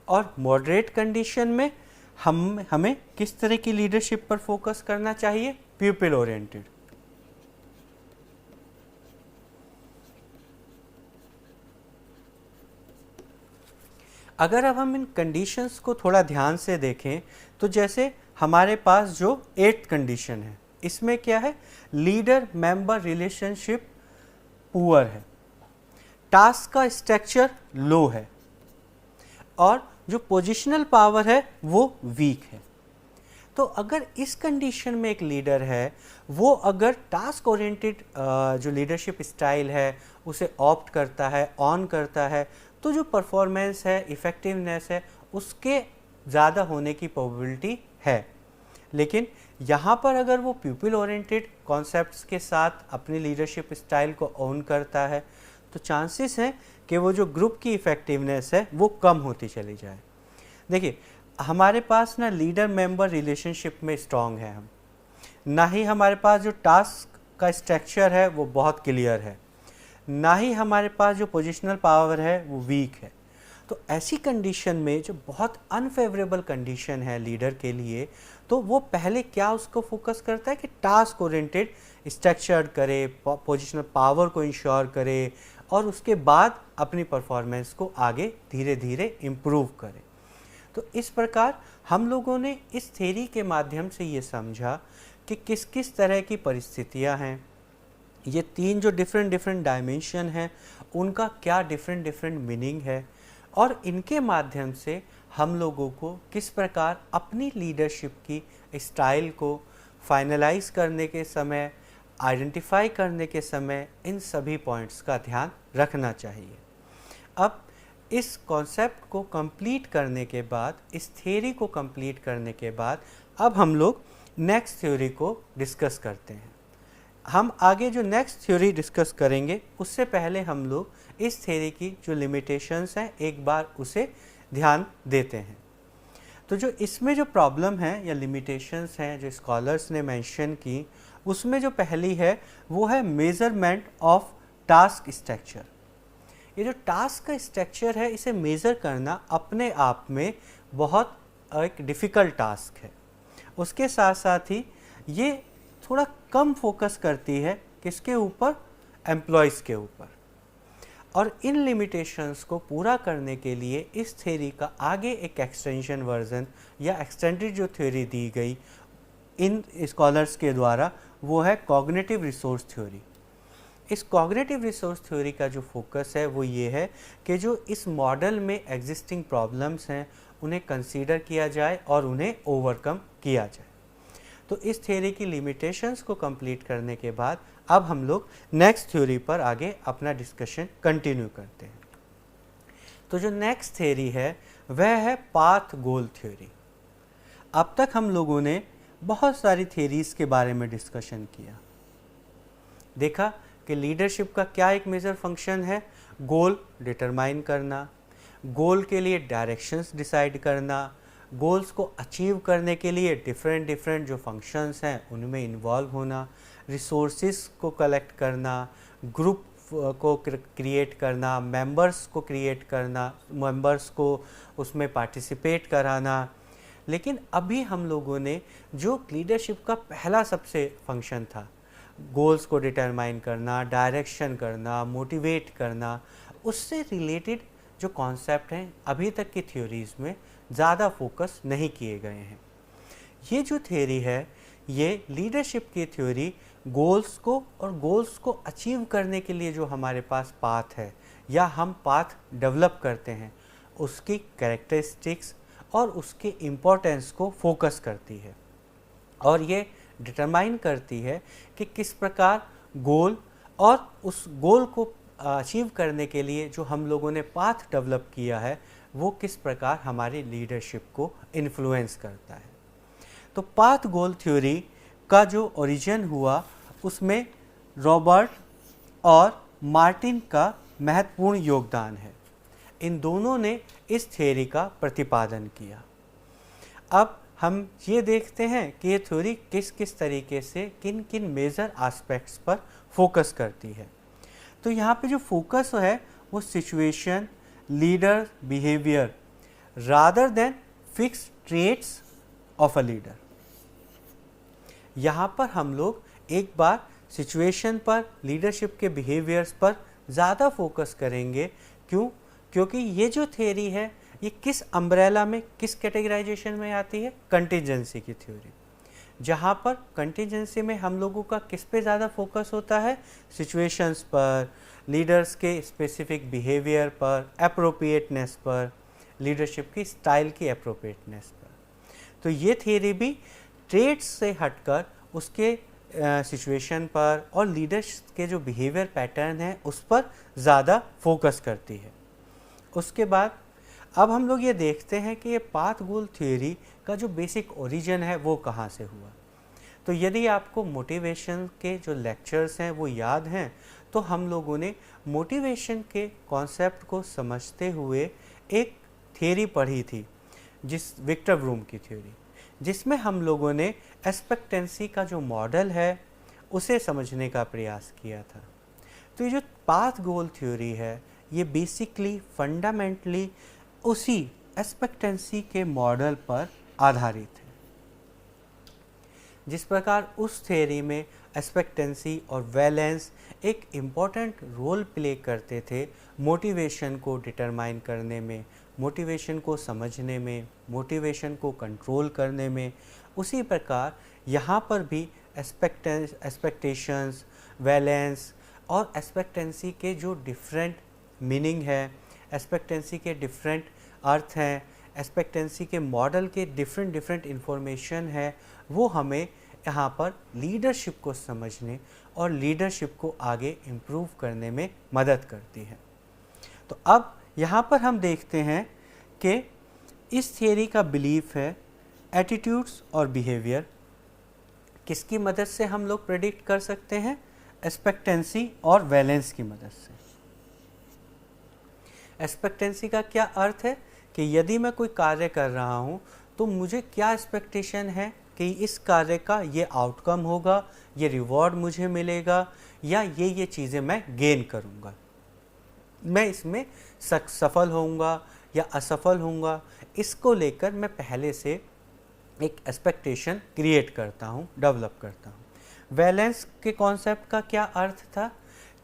Speaker 2: और मॉडरेट कंडीशन में हमें किस तरह की लीडरशिप पर फोकस करना चाहिए? People oriented. अगर अब हम इन कंडीशंस को थोड़ा ध्यान से देखें तो जैसे हमारे पास जो 8th कंडीशन है इसमें क्या है? लीडर मेंबर रिलेशनशिप पुअर है, टास्क का स्ट्रक्चर लो है और जो पोजिशनल पावर है वो वीक है। तो अगर इस कंडीशन में एक लीडर है वो अगर टास्क ओरिएंटेड जो लीडरशिप स्टाइल है उसे ऑप्ट करता है, ऑन करता है, तो जो परफॉर्मेंस है, इफ़ेक्टिवनेस है, उसके ज़्यादा होने की प्रोबेबिलिटी है। लेकिन यहाँ पर अगर वो पीपल ओरिएंटेड कॉन्सेप्ट्स के साथ अपनी लीडरशिप स्टाइल को ओन करता है तो चांसेस हैं कि वो जो ग्रुप की इफ़ेक्टिवनेस है वो कम होती चली जाए। देखिए, हमारे पास ना लीडर मेंबर रिलेशनशिप में स्ट्रॉन्ग है हम, ना ही हमारे पास जो टास्क का स्ट्रक्चर है वो बहुत क्लियर है, ना ही हमारे पास जो पोजिशनल पावर है वो वीक है। तो ऐसी कंडीशन में जो बहुत अनफेवरेबल कंडीशन है लीडर के लिए, तो वो पहले क्या उसको फोकस करता है कि टास्क ओरिएंटेड स्ट्रक्चर करे, पोजिशनल पावर को इंश्योर करे और उसके बाद अपनी परफॉर्मेंस को आगे धीरे धीरे इम्प्रूव करे। तो इस प्रकार हम लोगों ने इस थ्योरी के माध्यम से ये समझा कि किस किस तरह की परिस्थितियां हैं, ये 3 जो डिफरेंट डायमेंशन हैं उनका क्या डिफरेंट मीनिंग है और इनके माध्यम से हम लोगों को किस प्रकार अपनी लीडरशिप की स्टाइल को फाइनलाइज करने के समय, आइडेंटिफाई करने के समय इन सभी पॉइंट्स का ध्यान रखना चाहिए। अब इस कॉन्सेप्ट को कंप्लीट करने के बाद, इस थ्योरी को कंप्लीट करने के बाद अब हम लोग नेक्स्ट थ्योरी को डिस्कस करते हैं। हम आगे जो नेक्स्ट थ्योरी डिस्कस करेंगे उससे पहले हम लोग इस थ्योरी की जो लिमिटेशंस हैं एक बार उसे ध्यान देते हैं। तो जो इसमें जो प्रॉब्लम है या लिमिटेशंस हैं जो स्कॉलर्स ने मेंशन की, उसमें जो पहली है वो है मेज़रमेंट ऑफ टास्क स्ट्रक्चर। ये जो टास्क का स्ट्रक्चर है इसे मेज़र करना अपने आप में बहुत एक डिफ़िकल्ट टास्क है। उसके साथ साथ ही ये थोड़ा कम फोकस करती है किसके ऊपर? एम्प्लॉयज़ के ऊपर। और इन लिमिटेशंस को पूरा करने के लिए इस थ्योरी का आगे एक एक्सटेंशन वर्जन या एक्सटेंडेड जो थ्योरी दी गई इन स्कॉलर्स के द्वारा वो है कॉग्निटिव रिसोर्स थ्योरी। इस कॉग्निटिव रिसोर्स थ्योरी का जो फोकस है वो ये है कि जो इस मॉडल में एग्जिस्टिंग प्रॉब्लम्स हैं उन्हें कंसीडर किया जाए और उन्हें ओवरकम किया जाए। तो इस थ्योरी की लिमिटेशंस को कंप्लीट करने के बाद अब हम लोग नेक्स्ट थ्योरी पर आगे अपना डिस्कशन कंटिन्यू करते हैं। तो जो नेक्स्ट थ्योरी है वह है पाथ गोल थ्योरी। अब तक हम लोगों ने बहुत सारी थ्योरीज के बारे में डिस्कशन किया, देखा कि लीडरशिप का क्या एक मेजर फंक्शन है, गोल डिटरमाइन करना, गोल के लिए डायरेक्शंस डिसाइड करना, गोल्स को अचीव करने के लिए डिफरेंट जो फंक्शंस हैं उनमें इन्वॉल्व होना, रिसोर्सेज को कलेक्ट करना, ग्रुप को क्रिएट करना, मेंबर्स को क्रिएट करना, मेंबर्स को उसमें पार्टिसिपेट कराना। लेकिन अभी हम लोगों ने जो लीडरशिप का पहला सबसे फंक्शन था, गोल्स को डिटरमाइन करना, डायरेक्शन करना, मोटिवेट करना, उससे रिलेटेड जो कॉन्सेप्ट हैं अभी तक की थ्योरीज़ में ज़्यादा फोकस नहीं किए गए हैं। ये जो थ्योरी है ये लीडरशिप की थ्योरी गोल्स को अचीव करने के लिए जो हमारे पास पाथ है या हम पाथ डेवलप करते हैं उसकी कैरेक्टरिस्टिक्स और उसके इम्पोर्टेंस को फोकस करती है और ये डिटरमाइन करती है कि किस प्रकार गोल और उस गोल को अचीव करने के लिए जो हम लोगों ने पाथ डेवलप किया है वो किस प्रकार हमारी लीडरशिप को इन्फ्लुएंस करता है। तो पाथ गोल थ्योरी का जो ओरिजिन हुआ उसमें रॉबर्ट और मार्टिन का महत्वपूर्ण योगदान है। इन दोनों ने इस थ्योरी का प्रतिपादन किया। अब हम ये देखते हैं कि ये थ्योरी किस किस तरीके से किन किन मेजर एस्पेक्ट्स पर फोकस करती है। तो यहाँ पे जो फोकस है वो situation, leader behaviour rather than fix traits of a leader. यहाँ पर हम लोग एक बार सिचुएशन पर, लीडरशिप के बिहेवियर्स पर ज़्यादा फोकस करेंगे। क्यों? क्योंकि ये जो थ्योरी है ये किस अम्ब्रेला में, किस कैटेगराइजेशन में आती है? कंटिजेंसी की थ्योरी। जहाँ पर कंटिजेंसी में हम लोगों का किस पे ज़्यादा फोकस होता है? सिचुएशंस पर, लीडर्स के स्पेसिफिक बिहेवियर पर, एप्रोप्रिएटनेस पर, लीडरशिप की स्टाइल की एप्रोप्रिएटनेस पर। तो ये थ्योरी भी ट्रेड्स से हटकर उसके सिचुएशन पर और लीडर्स के जो बिहेवियर पैटर्न है उस पर ज़्यादा फोकस करती है। उसके बाद अब हम लोग ये देखते हैं कि ये पाथ गोल थ्योरी का जो बेसिक ओरिजिन है वो कहाँ से हुआ। तो यदि आपको मोटिवेशन के जो लेक्चर्स हैं वो याद हैं तो हम लोगों ने मोटिवेशन के कॉन्सेप्ट को समझते हुए एक थ्योरी पढ़ी थी, विक्टर ब्रूम की थ्योरी, जिसमें हम लोगों ने एक्सपेक्टेंसी का जो मॉडल है उसे समझने का प्रयास किया था। तो ये जो पाथ गोल थ्योरी है ये बेसिकली फंडामेंटली उसी एक्सपेक्टेंसी के मॉडल पर आधारित है। जिस प्रकार उस थ्योरी में एक्सपेक्टेंसी और वैलेंस एक इम्पॉर्टेंट रोल प्ले करते थे मोटिवेशन को डिटरमाइन करने में, मोटिवेशन को समझने में, मोटिवेशन को कंट्रोल करने में, उसी प्रकार यहाँ पर भी एक्सपेक्टेशंस, वैलेंस और एक्सपेक्टेंसी के जो डिफरेंट मीनिंग है, एक्सपेक्टेंसी के डिफरेंट अर्थ हैं, एक्सपेक्टेंसी के मॉडल के डिफरेंट इंफॉर्मेशन है, वो हमें यहाँ पर लीडरशिप को समझने और लीडरशिप को आगे इम्प्रूव करने में मदद करती है। तो अब यहाँ पर हम देखते हैं कि इस थियरी का बिलीफ है एटीट्यूड्स और बिहेवियर किसकी मदद से हम लोग प्रेडिक्ट कर सकते हैं? एक्सपेक्टेंसी और वैलेंस की मदद से। एक्सपेक्टेंसी का क्या अर्थ है कि यदि मैं कोई कार्य कर रहा हूँ तो मुझे क्या एक्सपेक्टेशन है कि इस कार्य का ये आउटकम होगा, ये रिवॉर्ड मुझे मिलेगा या ये चीज़ें मैं गेन करूँगा, मैं इसमें सफल होऊंगा या असफल होऊंगा, इसको लेकर मैं पहले से एक एक्सपेक्टेशन क्रिएट करता हूँ, डेवलप करता हूँ। वैलेंस के कॉन्सेप्ट का क्या अर्थ था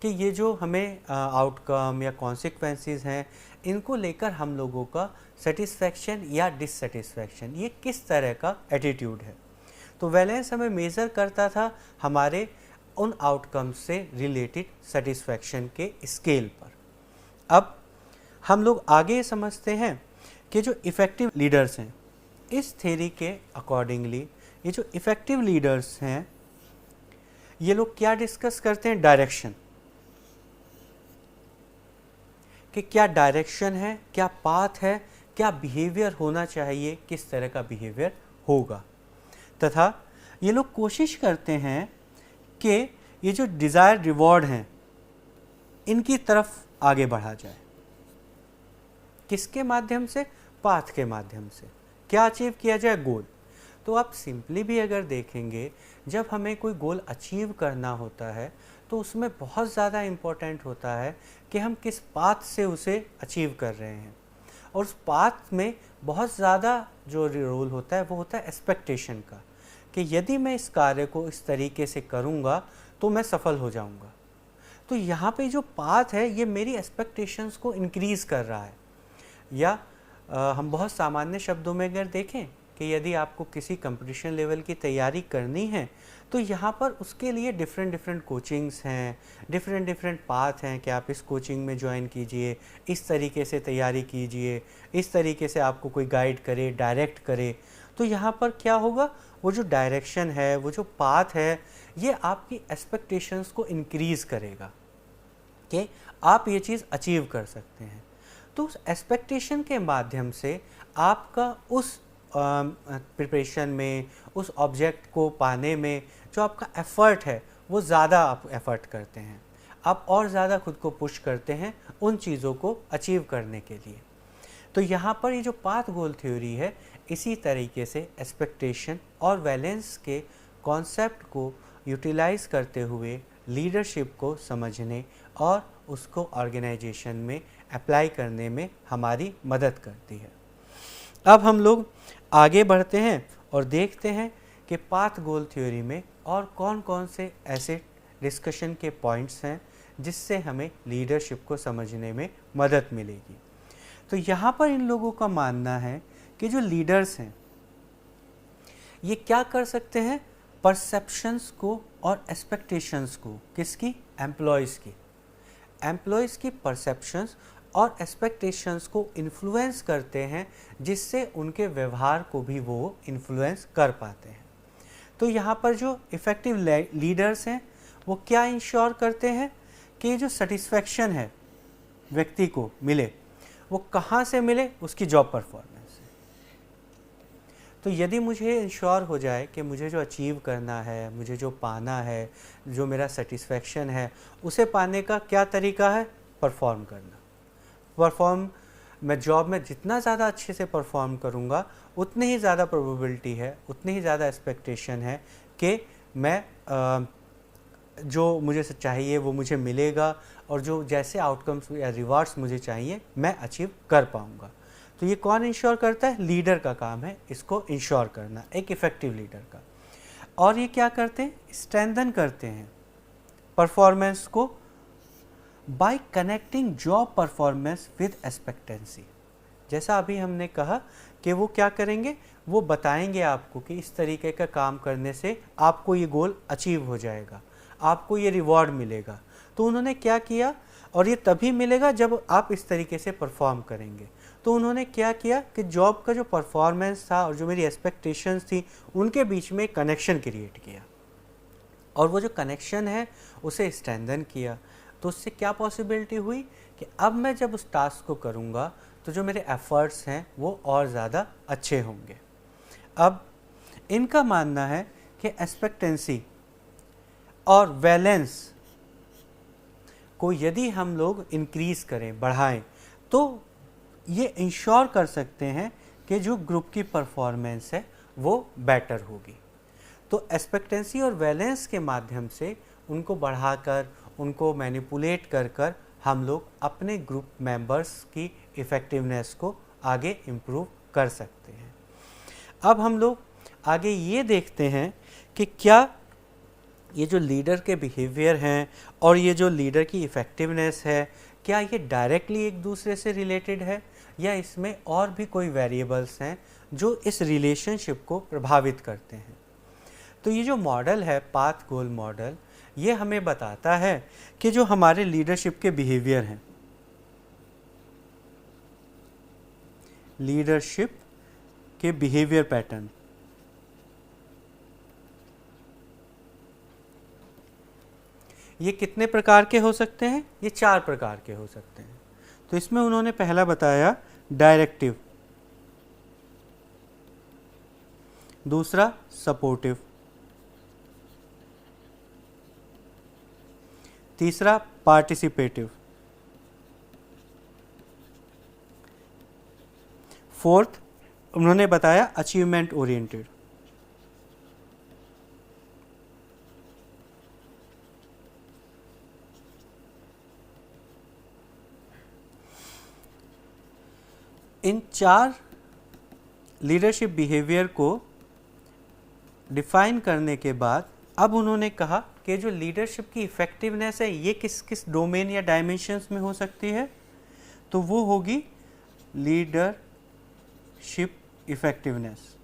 Speaker 2: कि ये जो हमें आउटकम या कॉन्सिक्वेंसेस हैं इनको लेकर हम लोगों का सेटिस्फैक्शन या डिससेटिस्फैक्शन, ये किस तरह का एटीट्यूड है। तो वैलेंस हमें मेज़र करता था हमारे उन आउटकम्स से रिलेटेड सेटिस्फैक्शन के स्केल पर। अब हम लोग आगे समझते हैं कि जो इफ़ेक्टिव लीडर्स हैं, इस थ्योरी के अकॉर्डिंगली ये जो इफ़ेक्टिव लीडर्स हैं ये लोग क्या डिस्कस करते हैं, डायरेक्शन, कि क्या डायरेक्शन है, क्या पाथ है, क्या बिहेवियर होना चाहिए, किस तरह का बिहेवियर होगा, तथा ये लोग कोशिश करते हैं कि ये जो डिज़ायर रिवॉर्ड हैं इनकी तरफ आगे बढ़ा जाए। किसके माध्यम से, पाथ के माध्यम से, क्या अचीव किया जाए, गोल। तो आप सिंपली भी अगर देखेंगे, जब हमें कोई गोल अचीव करना होता है तो उसमें बहुत ज़्यादा इम्पोर्टेंट होता है कि हम किस पाथ से उसे अचीव कर रहे हैं, और उस पाथ में बहुत ज़्यादा जो रोल होता है वो होता है एक्सपेक्टेशन का, कि यदि मैं इस कार्य को इस तरीके से करूँगा तो मैं सफल हो जाऊँगा। तो यहाँ पे जो पाथ है ये मेरी एक्सपेक्टेशंस को इंक्रीज़ कर रहा है। या हम बहुत सामान्य शब्दों में अगर देखें कि यदि आपको किसी कंपटीशन लेवल की तैयारी करनी है तो यहाँ पर उसके लिए डिफरेंट कोचिंग्स हैं, डिफरेंट पाथ हैं कि आप इस कोचिंग में ज्वाइन कीजिए, इस तरीके से तैयारी कीजिए, इस तरीके से आपको कोई गाइड करे, डायरेक्ट करे। तो यहाँ पर क्या होगा, वो जो डायरेक्शन है, वो जो पाथ है, ये आपकी एक्सपेक्टेशंस को इंक्रीज़ करेगा कि आप ये चीज़ अचीव कर सकते हैं। तो उस एक्सपेक्टेशन के माध्यम से आपका उस प्रिपरेशन में, उस ऑब्जेक्ट को पाने में जो आपका एफ़र्ट है वो ज़्यादा आप एफ़र्ट करते हैं, आप और ज़्यादा खुद को पुश करते हैं उन चीज़ों को अचीव करने के लिए। तो यहाँ पर ये जो पाथ गोल थ्योरी है, इसी तरीके से एक्सपेक्टेशन और वैलेंस के कॉन्सेप्ट को यूटिलाइज़ करते हुए लीडरशिप को समझने और उसको ऑर्गेनाइजेशन में अप्लाई करने में हमारी मदद करती है। अब हम लोग आगे बढ़ते हैं और देखते हैं कि पाथ गोल थ्योरी में और कौन कौन से ऐसे डिस्कशन के पॉइंट्स हैं जिससे हमें लीडरशिप को समझने में मदद मिलेगी। तो यहाँ पर इन लोगों का मानना है कि जो लीडर्स हैं ये क्या कर सकते हैं, परसेप्शंस को और एक्सपेक्टेशंस को, किसकी, एम्प्लॉयज़ की परसेप्शंस और एक्सपेक्टेशंस को इन्फ्लुएंस करते हैं, जिससे उनके व्यवहार को भी वो इन्फ्लुएंस कर पाते हैं। तो यहाँ पर जो इफ़ेक्टिव लीडर्स हैं वो क्या इंश्योर करते हैं कि जो सेटिस्फैक्शन है व्यक्ति को मिले, वो कहाँ से मिले, उसकी जॉब परफॉर्मेंस से। तो यदि मुझे इंश्योर हो जाए कि मुझे जो अचीव करना है, मुझे जो पाना है, जो मेरा सेटिस्फैक्शन है, उसे पाने का क्या तरीका है, परफॉर्म करना। मैं जॉब में जितना ज़्यादा अच्छे से परफॉर्म करूँगा उतनी ही ज़्यादा प्रोबेबिलिटी है, उतनी ही ज़्यादा एक्सपेक्टेशन है कि मैं जो मुझे चाहिए वो मुझे मिलेगा, और जो जैसे आउटकम्स या रिवार्ड्स मुझे चाहिए मैं अचीव कर पाऊँगा। तो ये कौन इंश्योर करता है, लीडर का काम है इसको इंश्योर करना, एक इफ़ेक्टिव लीडर का। और ये क्या करते हैं, स्ट्रेंथन करते हैं परफॉर्मेंस को bye connecting job performance with expectancy. जैसा अभी हमने कहा कि वो क्या करेंगे, वो बताएंगे आपको कि इस तरीके का काम करने से आपको ये गोल अचीव हो जाएगा, आपको ये रिवॉर्ड मिलेगा। तो उन्होंने क्या किया, और ये तभी मिलेगा जब आप इस तरीके से परफॉर्म करेंगे। तो उन्होंने क्या किया कि जॉब का जो परफॉर्मेंस था और जो मेरी एक्सपेक्टेशंस थी उनके बीच में कनेक्शन क्रिएट किया, और वो जो कनेक्शन है उसे स्ट्रेंथन किया। तो उससे क्या पॉसिबिलिटी हुई कि अब मैं जब उस टास्क को करूँगा तो जो मेरे एफ़र्ट्स हैं वो और ज़्यादा अच्छे होंगे। अब इनका मानना है कि एक्सपेक्टेंसी और वैलेंस को यदि हम लोग इंक्रीज़ करें, बढ़ाएं, तो ये इंश्योर कर सकते हैं कि जो ग्रुप की परफॉर्मेंस है वो बेटर होगी। तो एक्सपेक्टेंसी और वैलेंस के माध्यम से उनको बढ़ाकर, उनको मैनिपुलेट कर कर हम लोग अपने ग्रुप मेंबर्स की इफ़ेक्टिवनेस को आगे इम्प्रूव कर सकते हैं। अब हम लोग आगे ये देखते हैं कि क्या ये जो लीडर के बिहेवियर हैं और ये जो लीडर की इफ़ेक्टिवनेस है, क्या ये डायरेक्टली एक दूसरे से रिलेटेड है, या इसमें और भी कोई वेरिएबल्स हैं जो इस रिलेशनशिप को प्रभावित करते हैं। तो ये जो मॉडल है पाथ गोल मॉडल, ये हमें बताता है कि जो हमारे लीडरशिप के बिहेवियर हैं, लीडरशिप के बिहेवियर पैटर्न, ये कितने प्रकार के हो सकते हैं? ये 4 प्रकार के हो सकते हैं। तो इसमें उन्होंने पहला बताया डायरेक्टिव, दूसरा सपोर्टिव, तीसरा पार्टिसिपेटिव, फोर्थ उन्होंने बताया अचीवमेंट ओरिएंटेड। इन 4 लीडरशिप बिहेवियर को डिफाइन करने के बाद अब उन्होंने कहा कि जो लीडरशिप की इफ़ेक्टिवनेस है ये किस किस डोमेन या डायमेंशंस में हो सकती है, तो वो होगी लीडरशिप इफ़ेक्टिवनेस।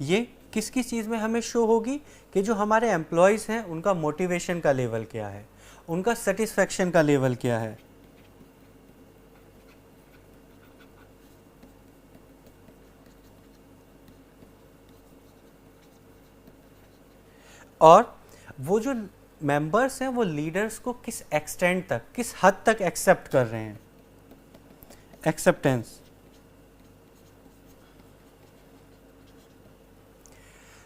Speaker 2: ये किस किस चीज़ में हमें शो होगी कि जो हमारे एम्प्लॉयज़ हैं उनका मोटिवेशन का लेवल क्या है, उनका सेटिस्फैक्शन का लेवल क्या है, और वो जो मेंबर्स हैं वो लीडर्स को किस एक्सटेंट तक, किस हद तक एक्सेप्ट कर रहे हैं, एक्सेप्टेंस।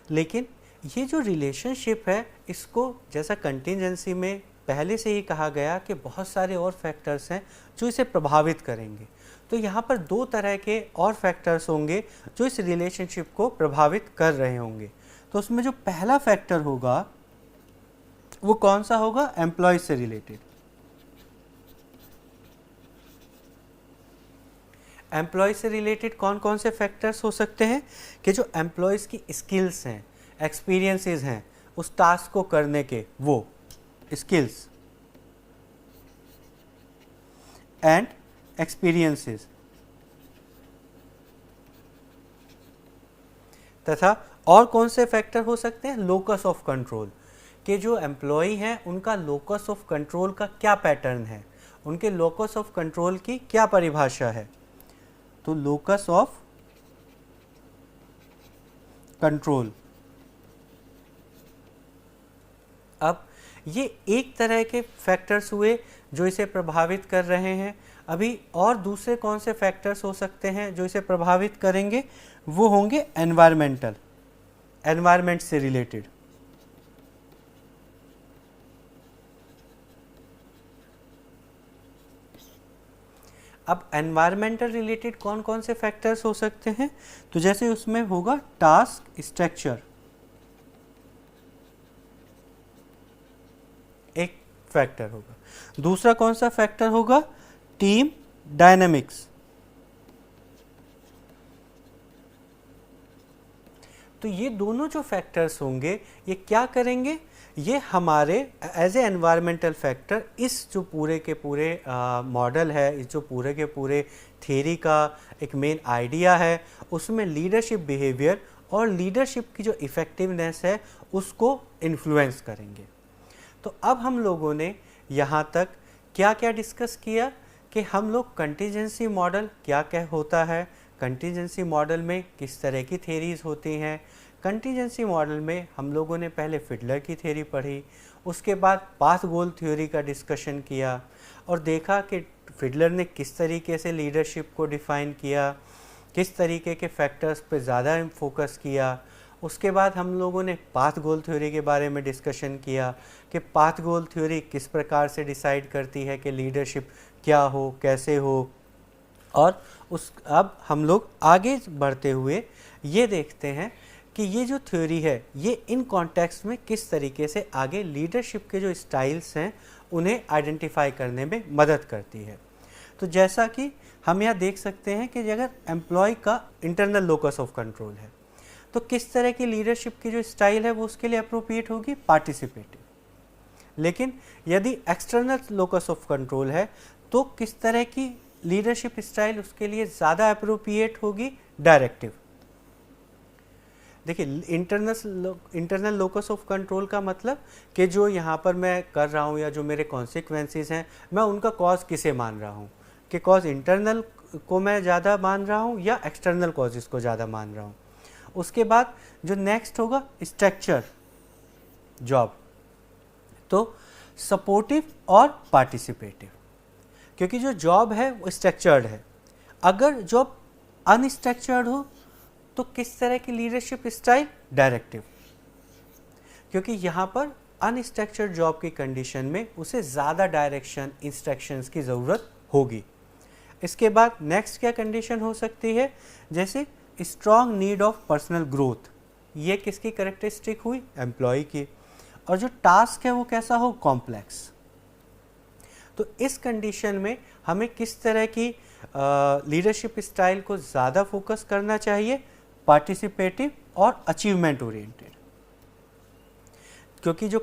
Speaker 2: लेकिन ये जो रिलेशनशिप है इसको जैसा कंटिजेंसी में पहले से ही कहा गया कि बहुत सारे और फैक्टर्स हैं जो इसे प्रभावित करेंगे। तो यहाँ पर 2 तरह के और फैक्टर्स होंगे जो इस रिलेशनशिप को प्रभावित कर रहे होंगे। तो उसमें जो पहला फैक्टर होगा वो कौन सा होगा? एम्प्लॉय से रिलेटेड। एम्प्लॉय से रिलेटेड कौन कौन से फैक्टर्स हो सकते हैं कि जो एम्प्लॉयज़ की स्किल्स हैं, एक्सपीरियंसेस हैं उस टास्क को करने के, वो स्किल्स एंड एक्सपीरियंसेस, तथा और कौन से फैक्टर हो सकते हैं? लोकस ऑफ कंट्रोल, कि जो एम्प्लॉय हैं उनका लोकस ऑफ कंट्रोल का क्या पैटर्न है, उनके लोकस ऑफ कंट्रोल की क्या परिभाषा है। तो लोकस ऑफ कंट्रोल, अब ये एक तरह के फैक्टर्स हुए जो इसे प्रभावित कर रहे हैं। अभी और दूसरे कौन से फैक्टर्स हो सकते हैं जो इसे प्रभावित करेंगे? वो होंगे एनवायरमेंटल, एनवायरमेंट से रिलेटेड। अब एनवायरमेंटल रिलेटेड कौन कौन से फैक्टर्स हो सकते हैं? तो जैसे उसमें होगा टास्क स्ट्रक्चर, एक फैक्टर होगा। दूसरा कौन सा फैक्टर होगा? Team dynamics. तो ये दोनों जो फैक्टर्स होंगे ये क्या करेंगे? ये हमारे एज ए एनवायरमेंटल फैक्टर इस जो पूरे के पूरे मॉडल है, इस जो पूरे के पूरे थ्योरी का एक मेन आइडिया है, उसमें लीडरशिप बिहेवियर और लीडरशिप की जो इफ़ेक्टिवनेस है उसको इन्फ्लुएंस करेंगे। तो अब हम लोगों ने यहाँ तक क्या क्या डिस्कस किया कि हम लोग कंटीजेंसी मॉडल क्या क्या होता है, कंटीजेंसी मॉडल में किस तरह की थेरीज होती हैं। कंटीजेंसी मॉडल में हम लोगों ने पहले फिडलर की थ्योरी पढ़ी, उसके बाद पाथ गोल थ्योरी का डिस्कशन किया और देखा कि फिडलर ने किस तरीके से लीडरशिप को डिफ़ाइन किया, किस तरीके के फैक्टर्स पे ज़्यादा फोकस किया। उसके बाद हम लोगों ने पाथ गोल थ्योरी के बारे में डिस्कशन किया कि पाथ गोल थ्योरी किस प्रकार से डिसाइड करती है कि लीडरशिप क्या हो, कैसे हो। और अब हम लोग आगे बढ़ते हुए ये देखते हैं कि ये जो थ्योरी है ये इन कॉन्टेक्स्ट में किस तरीके से आगे लीडरशिप के जो स्टाइल्स हैं उन्हें आइडेंटिफाई करने में मदद करती है। तो जैसा कि हम यहाँ देख सकते हैं कि अगर एम्प्लॉय का इंटरनल लोकस ऑफ कंट्रोल है तो किस तरह की लीडरशिप की जो स्टाइल है वो उसके लिए अप्रोप्रिएट होगी? पार्टिसिपेटिव। लेकिन यदि एक्सटर्नल लोकस ऑफ कंट्रोल है तो किस तरह की लीडरशिप स्टाइल उसके लिए ज़्यादा अप्रोप्रिएट होगी डायरेक्टिव। देखिए, इंटरनल लोकस ऑफ कंट्रोल का मतलब कि जो यहाँ पर मैं कर रहा हूँ या जो मेरे कॉन्सिक्वेंसेस हैं, मैं उनका कॉज किसे मान रहा हूँ, कि कॉज इंटरनल को मैं ज़्यादा मान रहा हूँ या एक्सटर्नल कॉजेज़ को ज़्यादा मान रहा हूँ। उसके बाद जो नेक्स्ट होगा स्ट्रक्चर जॉब, तो सपोर्टिव और पार्टिसिपेटिव, क्योंकि जो जॉब है वो स्ट्रक्चर्ड है। अगर जॉब अनस्ट्रक्चर्ड हो तो किस तरह की लीडरशिप स्टाइल? डायरेक्टिव, क्योंकि यहाँ पर अनस्ट्रक्चर्ड जॉब की कंडीशन में उसे ज़्यादा डायरेक्शन, इंस्ट्रक्शंस की ज़रूरत होगी। इसके बाद नेक्स्ट क्या कंडीशन हो सकती है? जैसे strong need of personal growth, ये किसकी करेक्टरिस्टिक हुई? एम्प्लॉय की। और जो टास्क है वो कैसा हो? कॉम्प्लेक्स। तो इस कंडीशन में हमें किस तरह की लीडरशिप स्टाइल को ज़्यादा फोकस करना चाहिए? पार्टिसिपेटिव और अचीवमेंट ओरिएंटेड, क्योंकि जो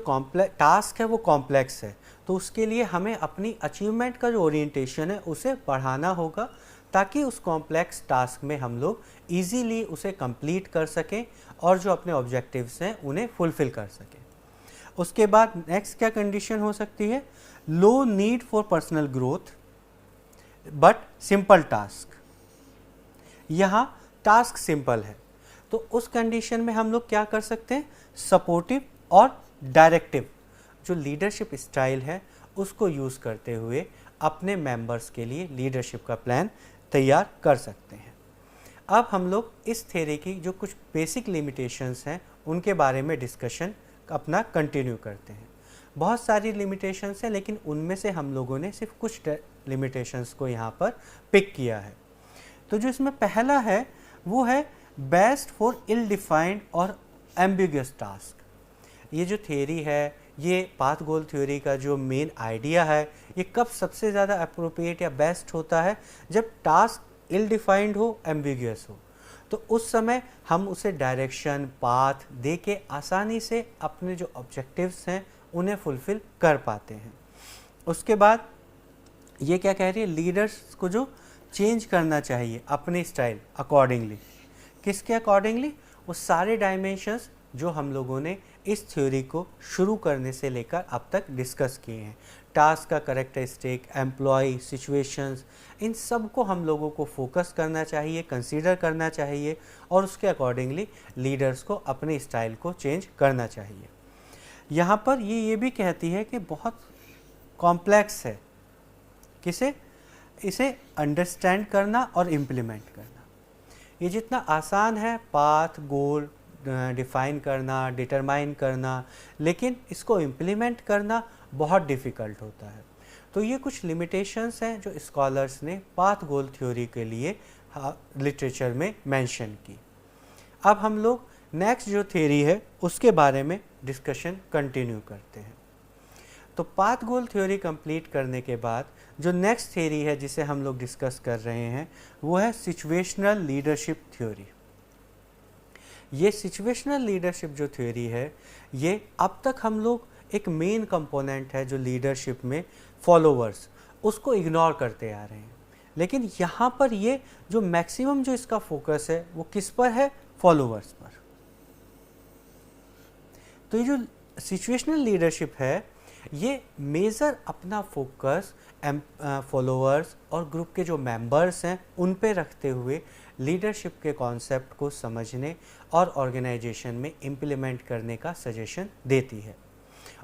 Speaker 2: टास्क है वो कॉम्प्लेक्स है, तो उसके लिए हमें अपनी अचीवमेंट का जो ओरिएंटेशन है उसे बढ़ाना होगा, ताकि उस कॉम्प्लेक्स टास्क में हम लोग ईजीली उसे कंप्लीट कर सकें और जो अपने ऑब्जेक्टिव्स हैं उन्हें फुलफिल कर सकें। उसके बाद नेक्स्ट क्या कंडीशन हो सकती है? Low need for personal growth but simple task. यहाँ टास्क सिंपल है, तो उस कंडीशन में हम लोग क्या कर सकते हैं? सपोर्टिव और डायरेक्टिव जो लीडरशिप स्टाइल है उसको यूज़ करते हुए अपने मेंबर्स के लिए लीडरशिप का प्लान तैयार कर सकते हैं। अब हम लोग इस थ्योरी की जो कुछ बेसिक लिमिटेशंस हैं उनके बारे में डिस्कशन अपना कंटिन्यू करते हैं। बहुत सारी लिमिटेशंस हैं, लेकिन उनमें से हम लोगों ने सिर्फ कुछ लिमिटेशंस को यहाँ पर पिक किया है। तो जो इसमें पहला है वो है बेस्ट फॉर इल डिफाइंड और एम्बिगुअस टास्क। ये जो थ्योरी है, ये पाथ गोल थ्योरी का जो मेन आइडिया है, ये कब सबसे ज़्यादा अप्रोप्रिएट या बेस्ट होता है? जब टास्क इल डिफाइंड हो, एम्बिगुअस हो, तो उस समय हम उसे डायरेक्शन, पाथ दे के आसानी से अपने जो ऑब्जेक्टिव्स हैं उन्हें फुलफिल कर पाते हैं। उसके बाद ये क्या कह रही है? लीडर्स को जो चेंज करना चाहिए अपने स्टाइल अकॉर्डिंगली। किसके अकॉर्डिंगली? वो सारे डायमेंशंस जो हम लोगों ने इस थ्योरी को शुरू करने से लेकर अब तक डिस्कस किए हैं। टास्क का करेक्टरिस्टिक, एम्प्लॉय, सिचुएशंस, इन सब को हम लोगों को फोकस करना चाहिए, कंसीडर करना चाहिए और उसके अकॉर्डिंगली लीडर्स को अपने स्टाइल को चेंज करना चाहिए। यहाँ पर ये भी कहती है कि बहुत कॉम्प्लेक्स है किसे? इसे अंडरस्टैंड करना और इम्प्लीमेंट करना। ये जितना आसान है पाथ गोल डिफाइन करना, डिटरमाइन करना, लेकिन इसको इम्प्लीमेंट करना बहुत डिफ़िकल्ट होता है। तो ये कुछ लिमिटेशंस हैं जो स्कॉलर्स ने पाथ गोल थ्योरी के लिए लिटरेचर में मेंशन की। अब हम लोग नेक्स्ट जो थ्योरी है उसके बारे में डिस्कशन कंटिन्यू करते हैं। तो पाथ गोल थ्योरी कंप्लीट करने के बाद जो नेक्स्ट थ्योरी है जिसे हम लोग डिस्कस कर रहे हैं वो है सिचुएशनल लीडरशिप थ्योरी। ये सिचुएशनल लीडरशिप जो थ्योरी है, ये अब तक हम लोग एक मेन कंपोनेंट है जो लीडरशिप में फॉलोवर्स, उसको इग्नोर करते आ रहे हैं। लेकिन यहाँ पर ये जो मैक्सिमम जो इसका फोकस है वो किस पर है? फॉलोवर्स पर। तो ये जो सिचुएशनल लीडरशिप है ये मेजर अपना फोकस फॉलोअर्स और ग्रुप के जो मेंबर्स हैं उन पे रखते हुए लीडरशिप के कॉन्सेप्ट को समझने और ऑर्गेनाइजेशन में इम्प्लीमेंट करने का सजेशन देती है।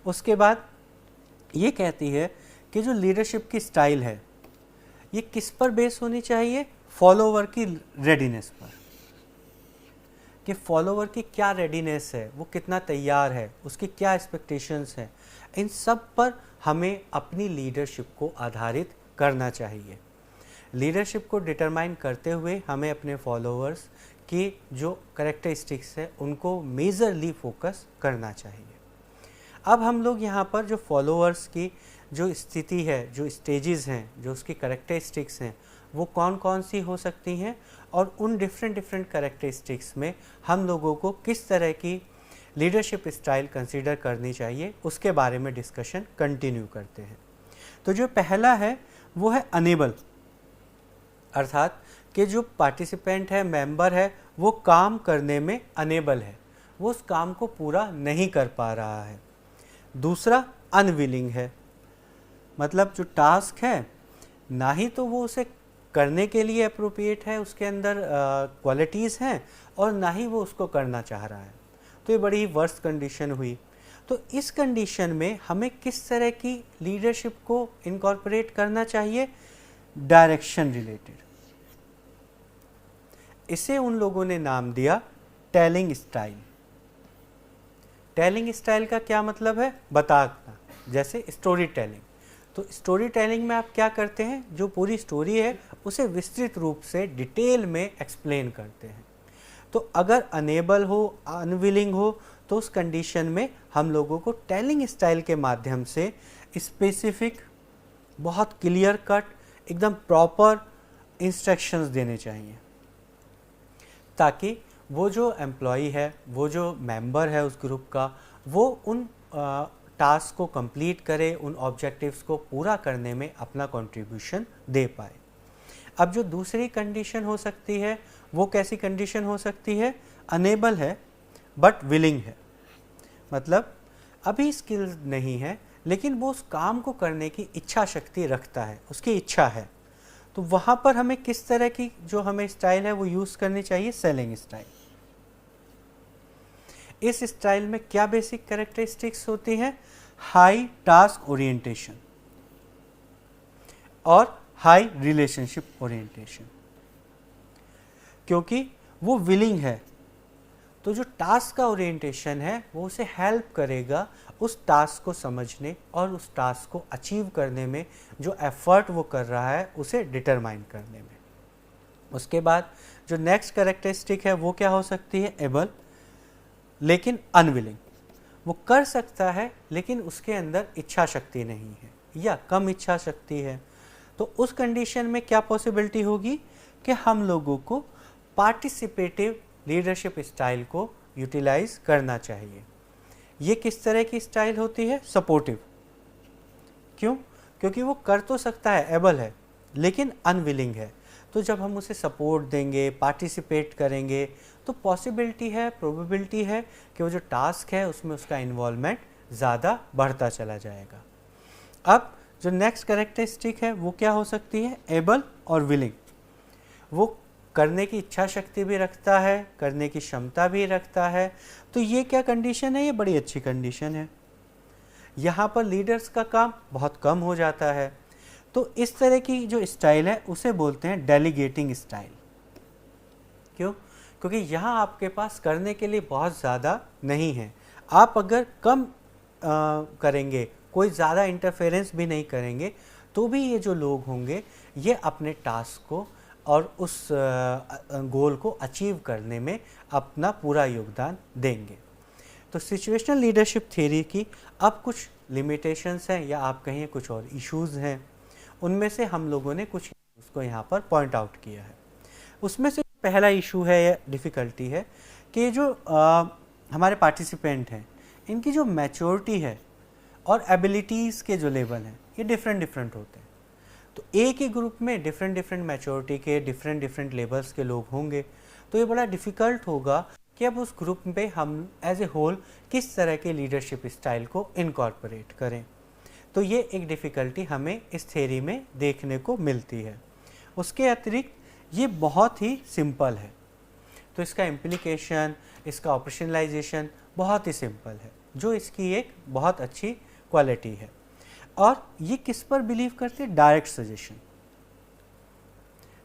Speaker 2: उसके बाद ये कहती है कि जो लीडरशिप की स्टाइल है ये किस पर बेस होनी चाहिए? फॉलोवर की रेडीनेस पर, कि फॉलोवर की क्या रेडीनेस है, वो कितना तैयार है, उसकी क्या एक्सपेक्टेशंस हैं, इन सब पर हमें अपनी लीडरशिप को आधारित करना चाहिए। लीडरशिप को डिटरमाइन करते हुए हमें अपने फॉलोअर्स की जो करेक्टरिस्टिक्स है उनको मेजरली फोकस करना चाहिए। अब हम लोग यहाँ पर जो फॉलोअर्स की जो स्थिति है, जो स्टेजेस हैं, जो उसकी करेक्टरिस्टिक्स हैं, वो कौन कौन सी हो सकती हैं और उन डिफरेंट करेक्टरिस्टिक्स में हम लोगों को किस तरह की लीडरशिप स्टाइल कंसीडर करनी चाहिए उसके बारे में डिस्कशन कंटिन्यू करते हैं। तो जो पहला है वो है अनेबल। अर्थात कि जो पार्टिसिपेंट है, मेंबर है, वो काम करने में अनेबल है, वो उस काम को पूरा नहीं कर पा रहा है। दूसरा अनविलिंग है, मतलब जो टास्क है ना ही तो वो उसे करने के लिए अप्रोप्रिएट है, उसके अंदर क्वालिटीज़ हैं, और ना ही वो उसको करना चाह रहा है। तो ये बड़ी ही वर्स्ट कंडीशन हुई। तो इस कंडीशन में हमें किस तरह की लीडरशिप को इनकॉर्पोरेट करना चाहिए? Direction related. इसे उन लोगों ने नाम दिया टेलिंग स्टाइल। टेलिंग स्टाइल का क्या मतलब है? बताना, जैसे स्टोरी टेलिंग। तो स्टोरी टेलिंग में आप क्या करते हैं? जो पूरी स्टोरी है उसे विस्तृत रूप से डिटेल में एक्सप्लेन करते हैं। तो अगर अनेबल हो, अनविलिंग हो, तो उस कंडीशन में हम लोगों को टेलिंग स्टाइल के माध्यम से स्पेसिफिक, बहुत क्लियर कट, एकदम प्रॉपर इंस्ट्रक्शंस देने चाहिए, ताकि वो जो एम्प्लॉई है, वो जो मेंबर है उस ग्रुप का, वो उन टास्क को कंप्लीट करे, उन ऑब्जेक्टिव्स को पूरा करने में अपना कंट्रीब्यूशन दे पाए। अब जो दूसरी कंडीशन हो सकती है, वो कैसी कंडीशन हो सकती है? अनेबल है बट विलिंग है, मतलब अभी स्किल नहीं है लेकिन वो उस काम को करने की इच्छा शक्ति रखता है, उसकी इच्छा है। तो वहाँ पर हमें किस तरह की जो हमें स्टाइल है वो यूज़ करनी चाहिए? Selling style. इस स्टाइल में क्या बेसिक कैरेक्टरिस्टिक्स होती हैं? हाई टास्क ओरिएंटेशन और हाई रिलेशनशिप ओरिएंटेशन। क्योंकि वो विलिंग है, तो जो टास्क का ओरिएंटेशन है वो उसे हेल्प करेगा उस टास्क को समझने और उस टास्क को अचीव करने में, जो एफर्ट वो कर रहा है उसे डिटरमाइन करने में। उसके बाद जो नेक्स्ट कैरेक्टरिस्टिक है वो क्या हो सकती है? एबल, लेकिन अनविलिंग। वो कर सकता है लेकिन उसके अंदर इच्छा शक्ति नहीं है या कम इच्छा शक्ति है। तो उस कंडीशन में क्या पॉसिबिलिटी होगी कि हम लोगों को पार्टिसिपेटिव लीडरशिप स्टाइल को यूटिलाइज करना चाहिए। ये किस तरह की स्टाइल होती है? सपोर्टिव। क्यों? क्योंकि वो कर तो सकता है, एबल है, लेकिन अनविलिंग है। तो जब हम उसे सपोर्ट देंगे, पार्टिसिपेट करेंगे, तो पॉसिबिलिटी है, प्रोबेबिलिटी है कि वो जो टास्क है उसमें उसका इन्वॉल्वमेंट ज़्यादा बढ़ता चला जाएगा। अब जो नेक्स्ट कैरेक्टरिस्टिक है वो क्या हो सकती है? एबल और विलिंग। वो करने की इच्छा शक्ति भी रखता है, करने की क्षमता भी रखता है। तो ये क्या कंडीशन है? ये बड़ी अच्छी कंडीशन है। यहाँ पर लीडर्स का काम बहुत कम हो जाता है। तो इस तरह की जो स्टाइल है उसे बोलते हैं डेलीगेटिंग स्टाइल। क्यों? क्योंकि यहाँ आपके पास करने के लिए बहुत ज़्यादा नहीं है। आप अगर कम करेंगे, कोई ज़्यादा इंटरफेरेंस भी नहीं करेंगे, तो भी ये जो लोग होंगे ये अपने टास्क को और उस गोल को अचीव करने में अपना पूरा योगदान देंगे। तो सिचुएशनल लीडरशिप थ्योरी की अब कुछ लिमिटेशंस हैं, या आप कहिए कुछ और इश्यूज़ हैं। उनमें से हम लोगों ने कुछ उसको यहाँ पर पॉइंट आउट किया है। उसमें से पहला इशू है या डिफ़िकल्टी है कि जो हमारे पार्टिसिपेंट हैं, इनकी जो मैच्योरिटी है और एबिलिटीज़ के जो लेवल हैं ये डिफरेंट होते हैं। तो एक ही ग्रुप में डिफरेंट मैच्योरिटी के डिफरेंट लेवल्स के लोग होंगे, तो ये बड़ा डिफ़िकल्ट होगा कि अब उस ग्रुप में हम एज ए होल किस तरह के लीडरशिप स्टाइल को इनकॉर्पोरेट करें। तो ये एक डिफ़िकल्टी हमें इस थ्योरी में देखने को मिलती है। उसके अतिरिक्त ये बहुत ही सिंपल है, तो इसका इम्प्लीकेशन, इसका ऑपरेशनलाइजेशन बहुत ही सिंपल है, जो इसकी एक बहुत अच्छी क्वालिटी है। और ये किस पर बिलीव करते हैं? Direct suggestion.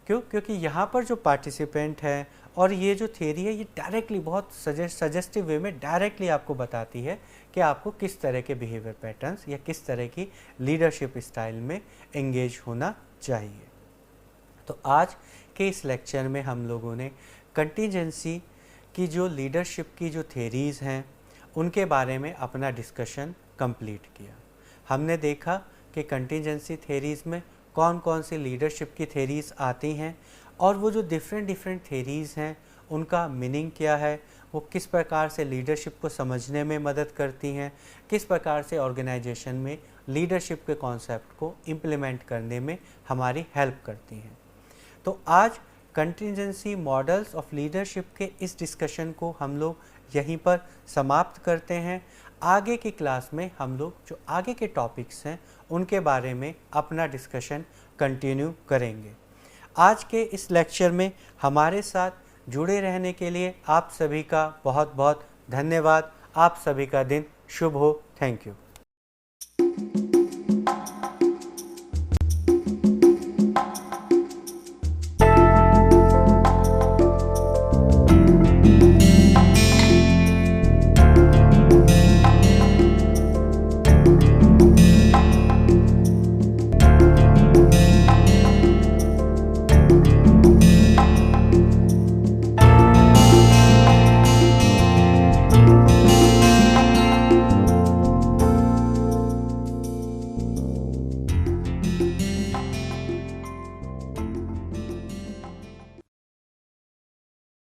Speaker 2: क्यों? क्योंकि यहाँ पर जो पार्टिसिपेंट है और ये जो थ्योरी है ये डायरेक्टली, बहुत सजेस्टिव वे में डायरेक्टली आपको बताती है कि आपको किस तरह के बिहेवियर पैटर्न्स या किस तरह की लीडरशिप स्टाइल में एंगेज होना चाहिए। तो आज के इस लेक्चर में हम लोगों ने कंटीजेंसी की जो लीडरशिप की जो थ्योरीज़ हैं उनके बारे में अपना डिस्कशन कंप्लीट किया। हमने देखा कि कंटीजेंसी थ्योरीज़ में कौन कौन सी लीडरशिप की थ्योरीज़ आती हैं और वो जो डिफरेंट थ्योरीज़ हैं उनका मीनिंग क्या है, वो किस प्रकार से लीडरशिप को समझने में मदद करती हैं, किस प्रकार से ऑर्गेनाइजेशन में लीडरशिप के कॉन्सेप्ट को इम्प्लीमेंट करने में हमारी हेल्प करती हैं। तो आज कंटिजेंसी मॉडल्स ऑफ लीडरशिप के इस डिस्कशन को हम लोग यहीं पर समाप्त करते हैं। आगे की क्लास में हम लोग जो आगे के टॉपिक्स हैं उनके बारे में अपना डिस्कशन कंटिन्यू करेंगे। आज के इस लेक्चर में हमारे साथ जुड़े रहने के लिए आप सभी का बहुत बहुत धन्यवाद। आप सभी का दिन शुभ हो। Thank you.